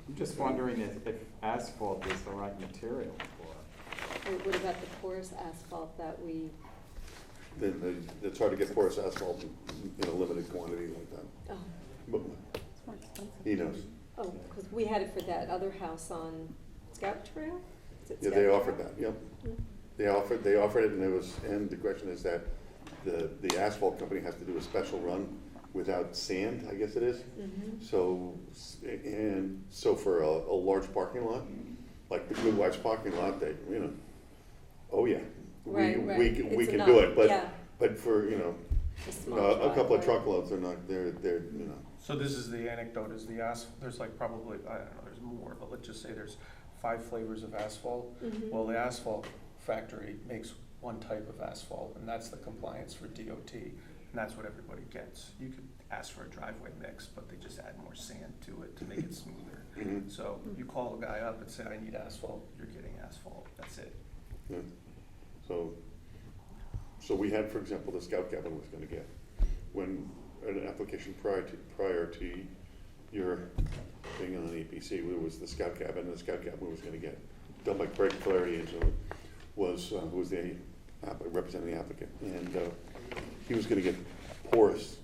I'm just wondering if asphalt is the right material for or what about the porous asphalt that we, Then it's hard to get porous asphalt in a limited quantity like that. oh, But It's more expensive. he knows. oh, because we had it for that other house on Scout Trail? Is it Yeah, Scout they Trail? offered that, yep. Hmm. They offered it, and the question is that the asphalt company has to do a special run without sand, I guess it is. Mhm. So for a large parking lot, like the Good Wife's parking lot, they, you know, oh yeah, Right, right. we It's can do enough, it, yeah. but for, you know, A small a couple of driveway. truckloads, they're, you know. So this is the anecdote, is there's like probably, I don't know, there's more, but let's just say there's 5 flavors of asphalt. Mhm. Well, the asphalt factory makes one type of asphalt, and that's the compliance for DOT, and that's what everybody gets. You could ask for a driveway mix, but they just add more sand to it to make it smoother. Mhm. So you call a guy up and say, I need asphalt, you're getting asphalt, that's it. Yeah. So we had, for example, the scout cabin was gonna get, when an application prior to your being on an EPC, it was the scout cabin, and the scout cabin was gonna get done by Craig Flaherty, and so who was the representing the applicant, and he was gonna get porous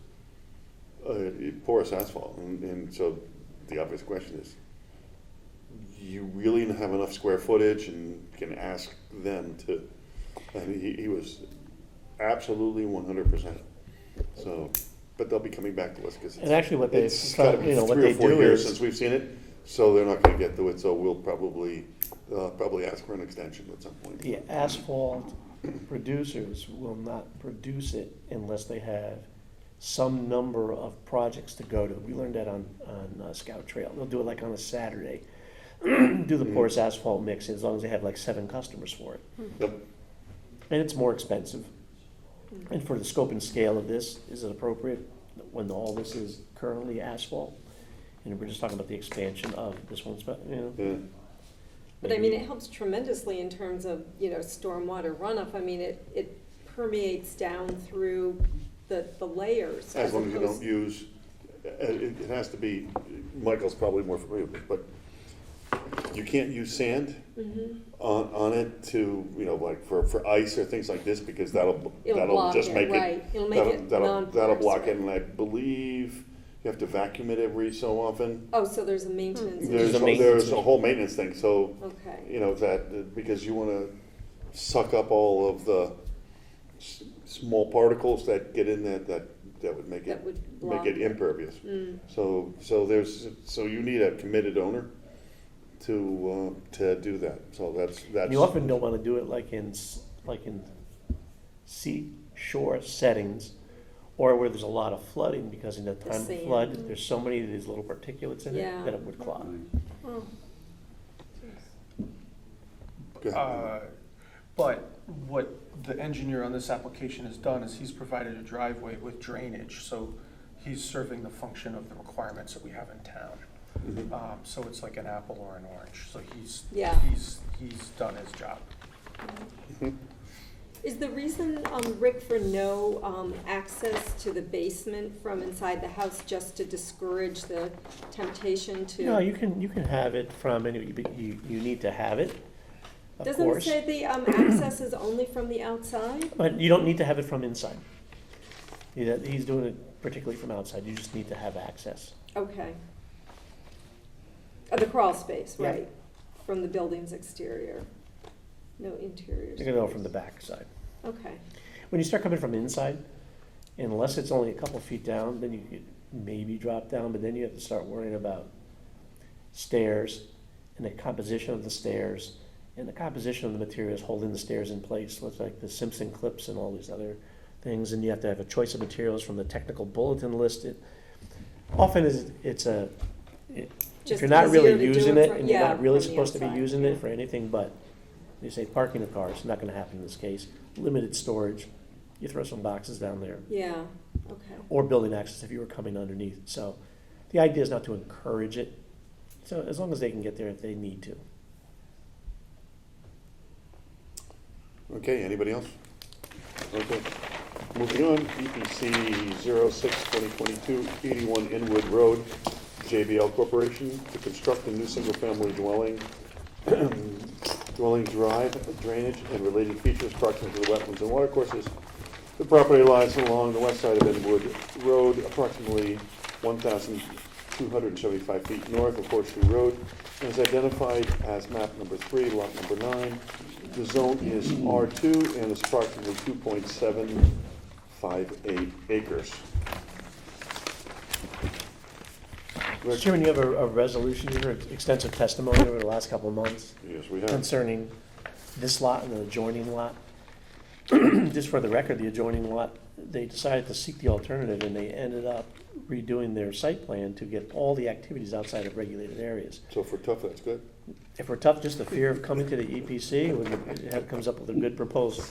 asphalt, and so the obvious question is, you really have enough square footage and can ask them to, and he was absolutely 100%. So, but they'll be coming back to us because And actually what they, it's gotta be what 3 they or 4 do years is, since we've seen it, so they're not gonna get to it, so we'll probably ask for an extension at some point. the asphalt producers will not produce it unless they have some number of projects to go to. We learned that on Scout Trail. They'll do it like on a Saturday, do the porous asphalt mix, as long as they have like 7 customers for it. Yep. And it's more expensive. And for the scope and scale of this, is it appropriate when all this is currently asphalt? And we're just talking about the expansion of this one, Yeah. But I mean, it helps tremendously in terms of, stormwater runoff. I mean, it permeates down through the layers. As long as you don't opposed- use, it has to be, Michael's probably more familiar with it, but you can't use sand Mhm. on it to, like for ice or things like this, because It'll that'll block just it, make right. it. It'll make it That'll non-porous, block it, right. and I believe you have to vacuum it every so often. Oh, so there's a maintenance. There's issue. a maintenance There's a whole maintenance thing, so, Okay. because you wanna suck up all of the small particles that get in that that would make it, That would make block it it. impervious. Mm. So you need a committed owner to do that, so that's. You often don't want to do it like in seashore settings, or where there's a lot of flooding, because in the time of sand. Mm-hmm. flood, there's so many of these little particulates in Yeah. it that it would clog. Oh. Go ahead. But what the engineer on this application has done is he's provided a driveway with drainage, so he's serving the function of the requirements that we have in town. Mhm. So it's like an apple or an orange, so Yeah. he's done his job. Mhm. Is the reason, Rick, for no access to the basement from inside the house just to discourage the temptation to? No, you can have it from any, but you need to have it, of Doesn't it course. say the access is only from the outside? But you don't need to have it from inside. He's doing it particularly from outside, you just need to have access. Okay. The crawl space, Yeah. right, from the building's exterior, no interior You're gonna go space. from the back side. Okay, When you start coming from inside, unless it's only a couple feet down, then you could maybe drop down, but then you have to start worrying about stairs and the composition of the stairs and the composition of the materials holding the stairs in place, with like the Simpson clips and all these other things, and you have to have a choice of materials from the technical bulletin listed. Often if Just you're not easier really to do using it it from- and you're yeah, not really from the supposed to be outside, using yeah. it for anything but, you say parking a car, it's not gonna happen in this case, limited storage, you throw some boxes down there, yeah, okay. or building access if you were coming underneath. So the idea is not to encourage it, so as long as they can get there if they need to. Okay, anybody else? Okay, moving on, EPC 06-2022, 81 Inwood Road, JBL Corporation, to construct a new single-family dwelling, dwelling drive, drainage, and related features proximate to the wetlands and watercourses. The property lies along the west side of Inwood Road, approximately 1,275 feet north of Horseshoe Road, and is identified as map number 3, lot number 9. The zone is R2 and is approximately 2.758 acres. Rick? Chairman, you have a resolution, you heard extensive testimony over the last couple of months Yes, we have. concerning this lot and the adjoining lot. Just for the record, the adjoining lot, they decided to seek the alternative, and they ended up redoing their site plan to get all the activities outside of regulated areas. So for tough, that's good. If we're tough, just the fear of coming to the EPC, it comes up with a good proposal.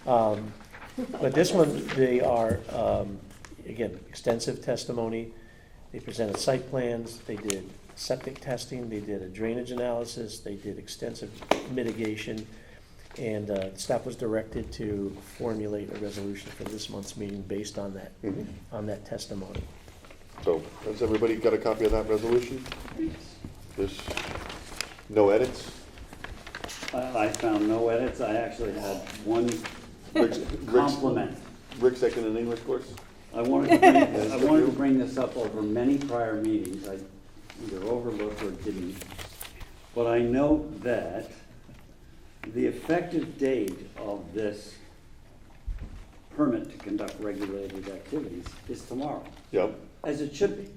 But this one, they are, again, extensive testimony. They presented site plans, they did septic testing, they did a drainage analysis, they did extensive mitigation, and staff was directed to formulate a resolution for this month's meeting based on that, on that testimony. So has everybody got a copy of that resolution? There's no edits? I found no edits, I actually had one Rick's- compliment. Rick's taking an English course? I wanted to bring this up over many prior meetings, I either overlooked or didn't. But I note that the effective date of this permit to conduct regulated activities is tomorrow, Yep. as it should be.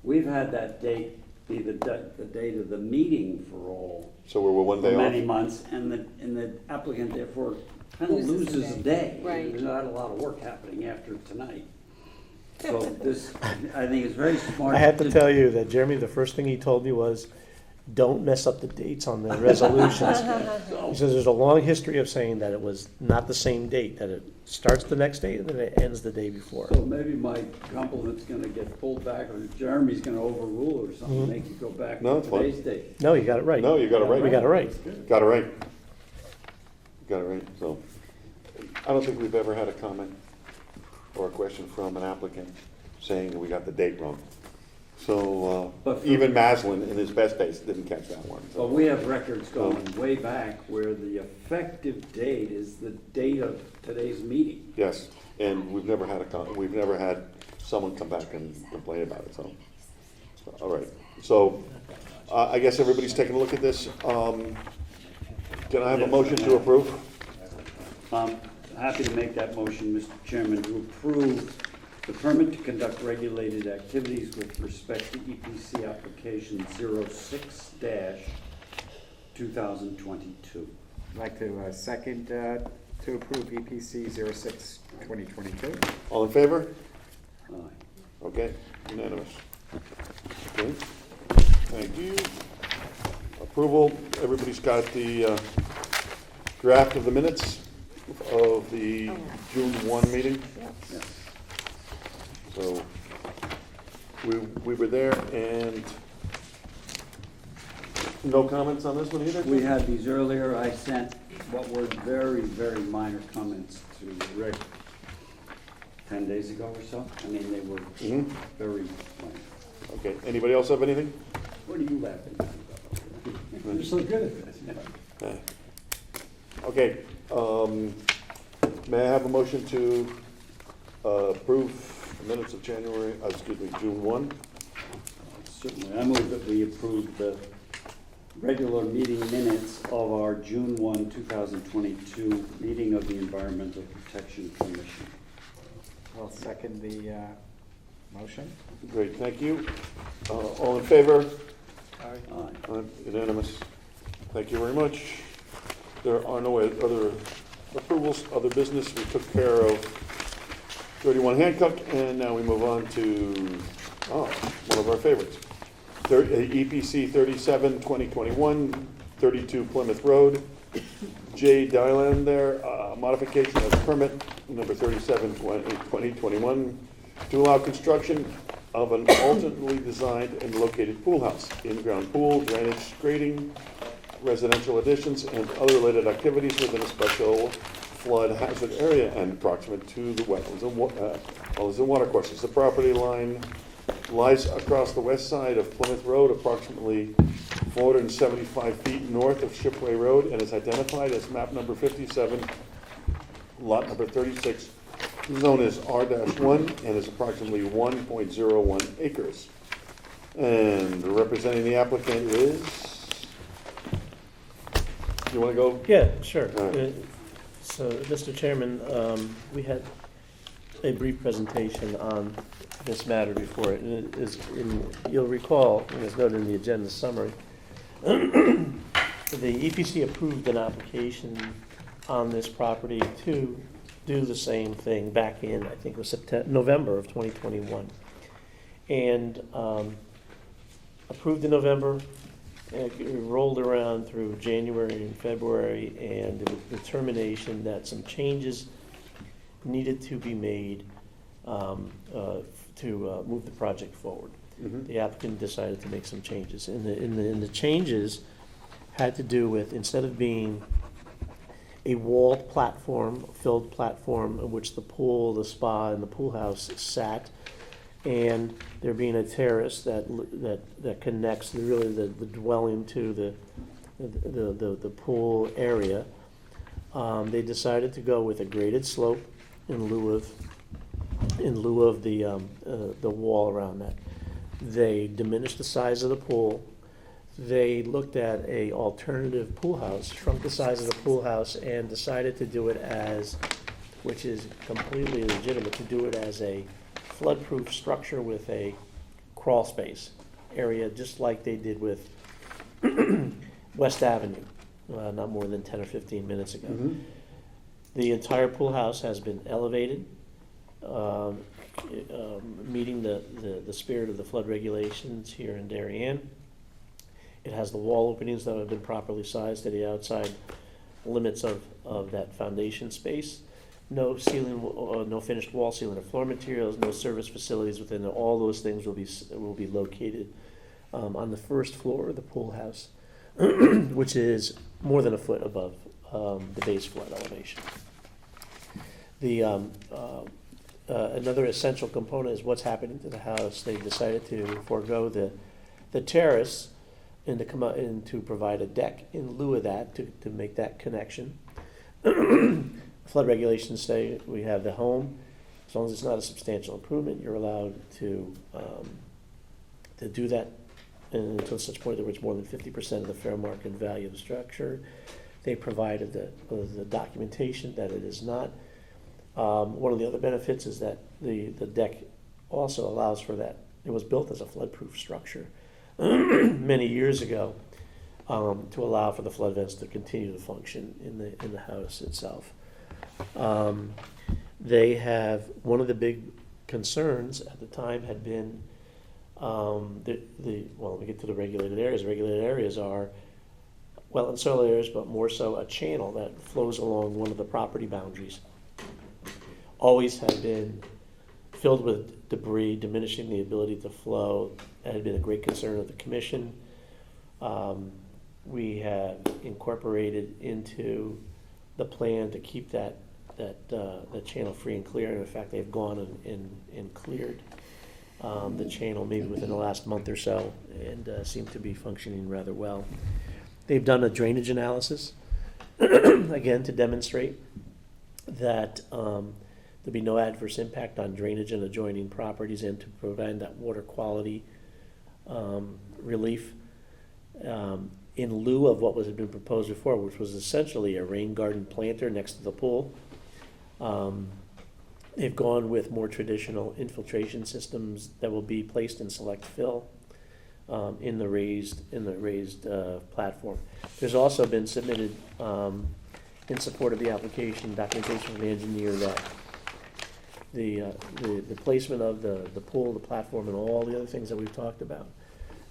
We've had that date be the date of the meeting for all, So we're one for day many off? months, and the applicant therefore kind of Loses a loses a day. day. Right. There's not a lot of work happening after tonight. So this, I think is very smart. I have to tell you that Jeremy, the first thing he told me was, don't mess up the dates on the resolutions. He says there's a long history of saying that it was not the same date, that it starts the next day and then it ends the day before. So maybe my compliment's gonna get pulled back, or Jeremy's gonna overrule or something, make you go back No, to it's fine. today's date. No, you got it right. No, you got it right. We got it right. Got it right. Got it right, so. I don't think we've ever had a comment or a question from an applicant saying that we got the date wrong. So, But for- even Maslin in his best days didn't catch that one. so. But we have records going way back where the effective date is the date of today's meeting. Yes, and we've never had we've never had someone come back and complain about it, so. All right, so, I guess everybody's taking a look at this. Can I have a motion to approve? Happy to make that motion, Mr. Chairman, to approve The permit to conduct regulated activities with respect to EPC application 06-2022. I'd like to second to approve EPC 06-2022. All in favor? Aye. Okay, unanimous. Okay, thank you. Approval, everybody's got the draft of the minutes of the June 1 meeting. Yes. So we were there, and no comments on this one either? We had these earlier. I sent what were very, very minor comments to Rick 10 days ago or so. I mean, they were Mhm. very minor. Okay, anybody else have anything? What are you laughing at? You're so good at this. Okay, may I have a motion to approve the minutes of June 1? Certainly. I move that we approve the regular meeting minutes of our June 1, 2022 meeting of the Environmental Protection Commission. I'll second the motion. Great, thank you. All in favor? Aye. Aye. Unanimous. Thank you very much. There are no other approvals, other business. We took care of 31 Hancock, and now we move on to, one of our favorites. EPC 37-2021, 32 Plymouth Road. J. Dylan there, modification of permit number 37-2021 to allow construction of an alternately designed and located pool house, in-ground pool, drainage, grading, residential additions, and other related activities within a special flood hazard area and proximate to the wetlands and water courses. The property line lies across the west side of Plymouth Road, approximately 475 feet north of Shipway Road, and is identified as map number 57, lot number 36, known as R-1, and is approximately 1.01 acres. And representing the applicant is, you want to go? Yeah, sure. All right. So, Mr. Chairman, we had a brief presentation on this matter before. And it is, you'll recall, and it's noted in the agenda summary, the EPC approved an application on this property to do the same thing back in, I think it was November of 2021. And approved in November, and it rolled around through January and February, and there was determination that some changes needed to be made to move the project forward. Mhm. The applicant decided to make some changes, and the changes had to do with, instead of being a walled platform, filled platform in which the pool, the spa, and the pool house sat, and there being a terrace that connects really the dwelling to the pool area, they decided to go with a graded slope in lieu of the wall around that. They diminished the size of the pool. They looked at a alternative pool house, shrunk the size of the pool house, and decided to do it as, which is completely legitimate, to do it as a flood-proof structure with a crawl space area, just like they did with West Avenue, not more than 10 or 15 minutes ago. Mhm. The entire pool house has been elevated, meeting the spirit of the flood regulations here in Darien. It has the wall openings that have been properly sized to the outside limits of that foundation space. No ceiling, no finished wall, ceiling, or floor materials, no service facilities within it. All those things will be located on the first floor of the pool house, which is more than a foot above the base flood elevation. Another essential component is what's happening to the house. They decided to forego the terrace and to come out and to provide a deck in lieu of that to make that connection. Flood regulations say we have the home, as long as it's not a substantial improvement, you're allowed to do that until such point that it's more than 50% of the fair market value of the structure. They provided the documentation that it is not. One of the other benefits is that the deck also allows for that. It was built as a flood-proof structure many years ago to allow for the flood vents to continue to function in the house itself. They have, one of the big concerns at the time had been well, let me get to the regulated areas. Regulated areas are wetland soil areas, but more so a channel that flows along one of the property boundaries. Always had been filled with debris, diminishing the ability to flow. That had been a great concern of the commission. We have incorporated into the plan to keep that channel free and clear. And in fact, they've gone and cleared the channel maybe within the last month or so, and seem to be functioning rather well. They've done a drainage analysis, again, to demonstrate that there'll be no adverse impact on drainage and adjoining properties, and to provide that water quality relief in lieu of what had been proposed before, which was essentially a rain garden planter next to the pool. They've gone with more traditional infiltration systems that will be placed in select fill in the raised platform. There's also been submitted in support of the application documentation from the engineer that the placement of the pool, the platform, and all the other things that we've talked about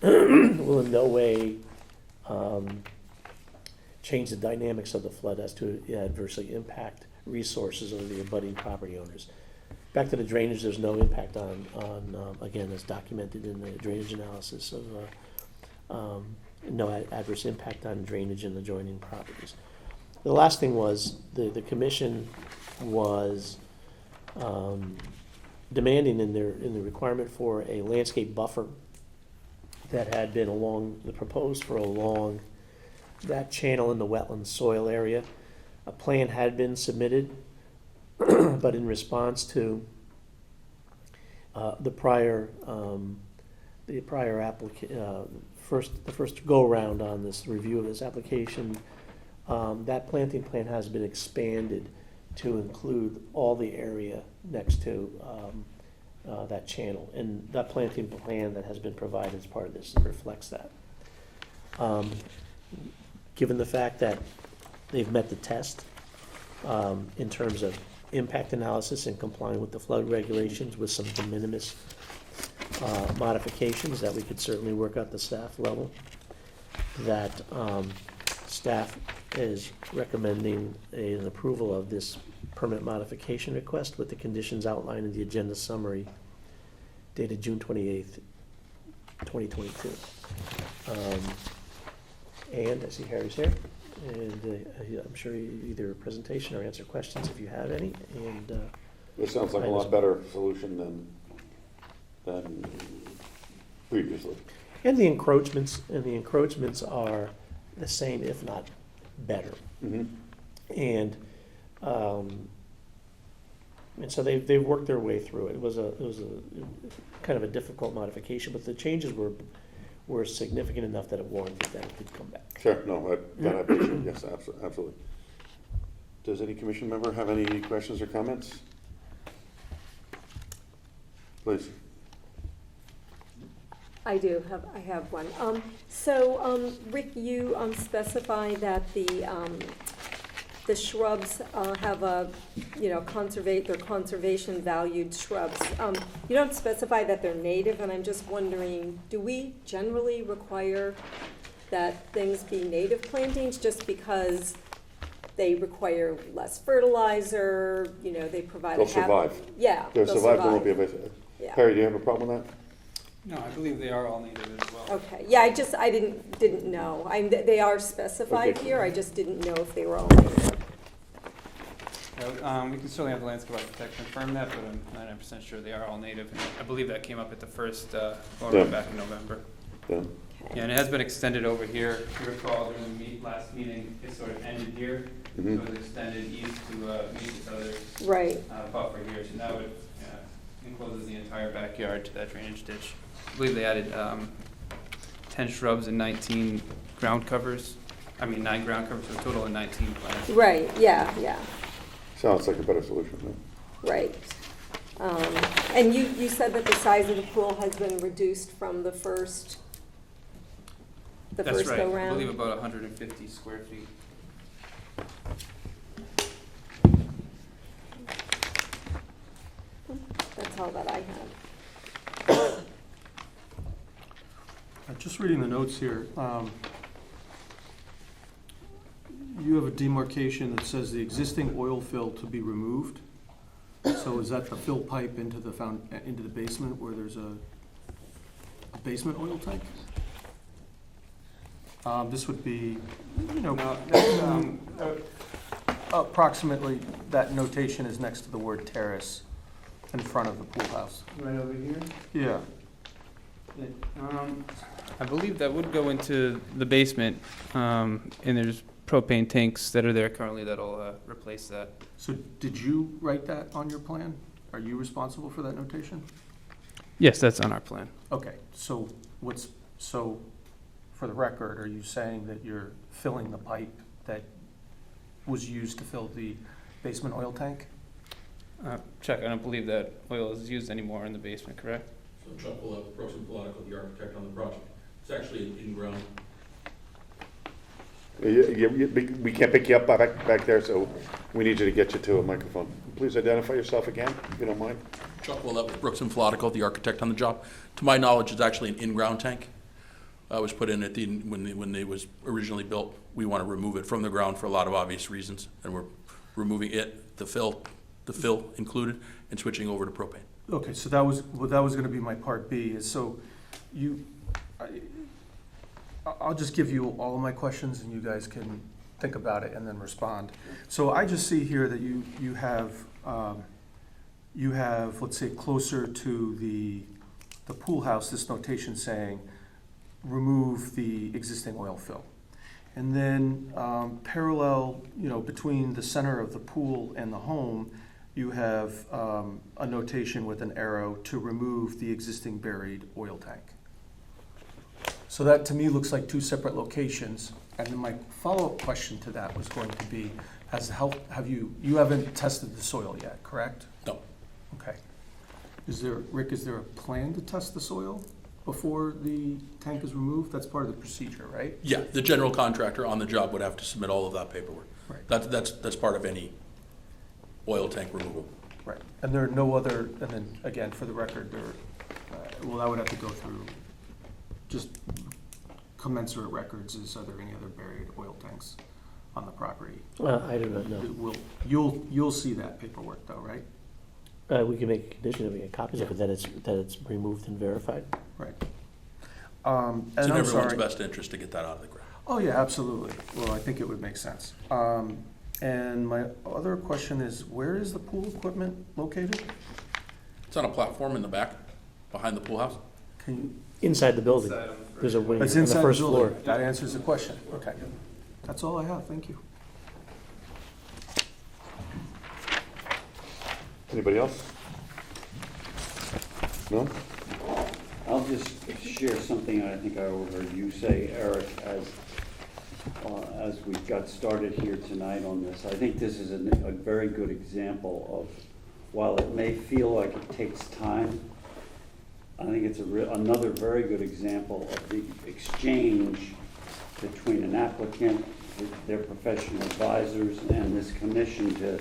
will in no way change the dynamics of the flood as to adversely impact resources of the abutting property owners. Back to the drainage, there's no impact on again, as documented in the drainage analysis of no adverse impact on drainage in adjoining properties. The last thing was the commission was demanding in the requirement for a landscape buffer that had been proposed for along that channel in the wetland soil area. A plan had been submitted, but in response to the first go around on this review of this application, that planting plan has been expanded to include all the area next to that channel, and that planting plan that has been provided as part of this reflects that. Given the fact that they've met the test in terms of impact analysis and complying with the flood regulations with some de minimis modifications that we could certainly work at the staff level, that staff is recommending an approval of this permit modification request with the conditions outlined in the agenda summary dated June 28th, 2022. And I see Harry's here, and I'm sure you either a presentation or answer questions if you have any. And This sounds like a lot better solution than previously. And the encroachments are the same, if not better. Mm-hmm. And so they've worked their way through it. It was a kind of a difficult modification, but the changes were significant enough that it warranted that it could come back. Sure, no, that I appreciate, yes, absolutely. Does any commission member have any questions or comments? Please. I have one. Rick, you specify that the shrubs have they're conservation valued shrubs. You don't specify that they're native, and I'm just wondering, do we generally require that things be native plantings just because they require less fertilizer, they provide They'll survive. Yeah. They'll survive, they won't be evasive. Yeah. Perry, do you have a problem with that? No, I believe they are all native as well. Okay, yeah, I didn't know. They are specified Okay. here, I just didn't know if they were all native. We can certainly have the landscape architect confirm that, but I'm 99% sure they are all native. And I believe that came up at the first photo back in November. Yeah. Yeah, and it has been extended over here. If you recall, during the last meeting, it sort of ended here. Mhm. So it was extended east to meet this other Right. buffer here. So now it encloses the entire backyard to that drainage ditch. I believe they added 10 shrubs and 19 ground covers. 9 ground covers, so a total of 19 plants. Right, yeah. Sounds like a better solution, Right. And you said that the size of the pool has been reduced from the first That's right. I go-round? believe about 150 square feet. That's all that I have. Just reading the notes here, you have a demarcation that says the existing oil fill to be removed. So is that the fill pipe into the basement where there's a basement oil tank? This would be, approximately, that notation is next to the word terrace in front of the pool house. Right over here? Yeah. I believe that would go into the basement, and there's propane tanks that are there currently that'll replace that. So did you write that on your plan? Are you responsible for that notation? Yes, that's on our plan. Okay, so for the record, are you saying that you're filling the pipe that was used to fill the basement oil tank? Chuck, I don't believe that oil is used anymore in the basement, correct? So Chuck will have Brooks and Polonico, the architect on the project. It's actually an in-ground. We can't pick you up back there, so we need you to get you to a microphone. Please identify yourself again, if you don't mind. Chuck will have Brooks and Polonico, the architect on the job. To my knowledge, it's actually an in-ground tank. It was put in at when it was originally built. We want to remove it from the ground for a lot of obvious reasons, and we're removing it, the fill included, and switching over to propane. Okay, so that was going to be my part B, is so I'll just give you all of my questions and you guys can think about it and then respond. So I just see here that you have, let's say, closer to the pool house, this notation saying, remove the existing oil fill. And then parallel, between the center of the pool and the home, you have a notation with an arrow to remove the existing buried oil tank. So that to me looks like two separate locations. And then my follow-up question to that was going to be, you haven't tested the soil yet, correct? No. Okay. Rick, is there a plan to test the soil before the tank is removed? That's part of the procedure, right? Yeah, the general contractor on the job would have to submit all of that paperwork. Right. That's part of any oil tank removal. Right. And there are no other, and then again, for the record, that would have to go through just commensurate records. Are there any other buried oil tanks on the property? I do not know. You'll see that paperwork though, right? We can make a condition that we get copies of it, that it's removed and verified. Right. It's in everyone's best interest to get that out of the ground. Oh, yeah, absolutely. Well, I think it would make sense. And my other question is, where is the pool equipment located? It's on a platform in the back, behind the pool house. Inside the building. There's a wing on It's the inside the first floor. building. That answers the question. Okay. That's all I have. Thank you. Anybody else? No? I'll just share something I think I overheard you say, Eric, as we got started here tonight on this. I think this is a very good example of, while it may feel like it takes time, I think it's another very good example of the exchange between an applicant, their professional advisors, and this commission to,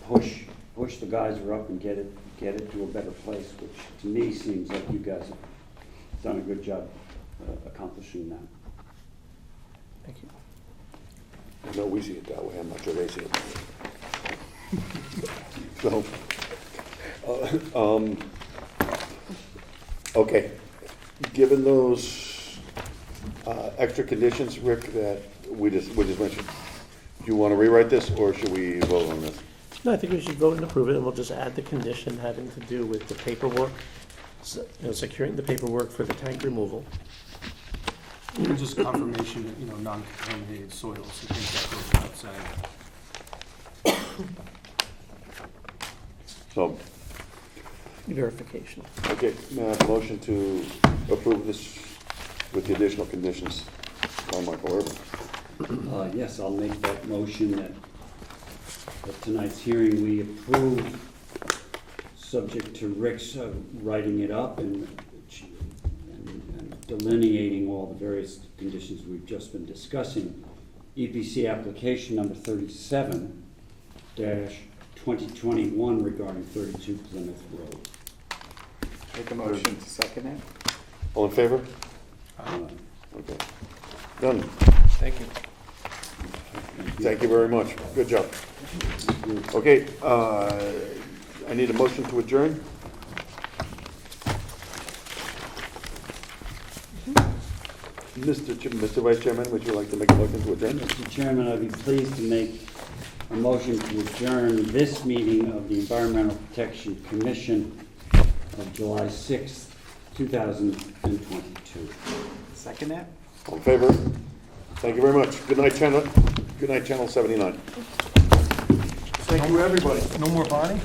push the geyser up and get it to a better place, which to me seems like you guys have done a good job accomplishing that. Thank you. No, we see it that way. I'm not sure they see it. So, okay. Given those extra conditions, Rick, that we just mentioned, do you want to rewrite this, or should we vote on this? No, I think we should vote and approve it, and we'll just add the condition having to do with the paperwork, securing the paperwork for the tank removal. And just confirmation that, non-contaminated soils. I think that goes without saying. So, Verification. okay, may I have a motion to approve this with the additional conditions by Michael Urban? Yes, I'll make that motion at tonight's hearing, we approve, subject to Rick's writing it up and delineating all the various conditions we've just been discussing, EPC application number 37-2021 regarding 32 Plymouth Road. Make a motion to second it. All in favor? Uh, Okay. Done. Thank you. Thank you very much. Good job. Okay, I need a motion to adjourn. Mr. Vice Chairman, would you like to make a motion to adjourn? Mr. Chairman, I'd be pleased to make a motion to adjourn this meeting of the Environmental Protection Commission of July 6th, 2022. Second it? All in favor? Thank you very much. Good night, Channel 79. Thank you, everybody. No more Bonnie?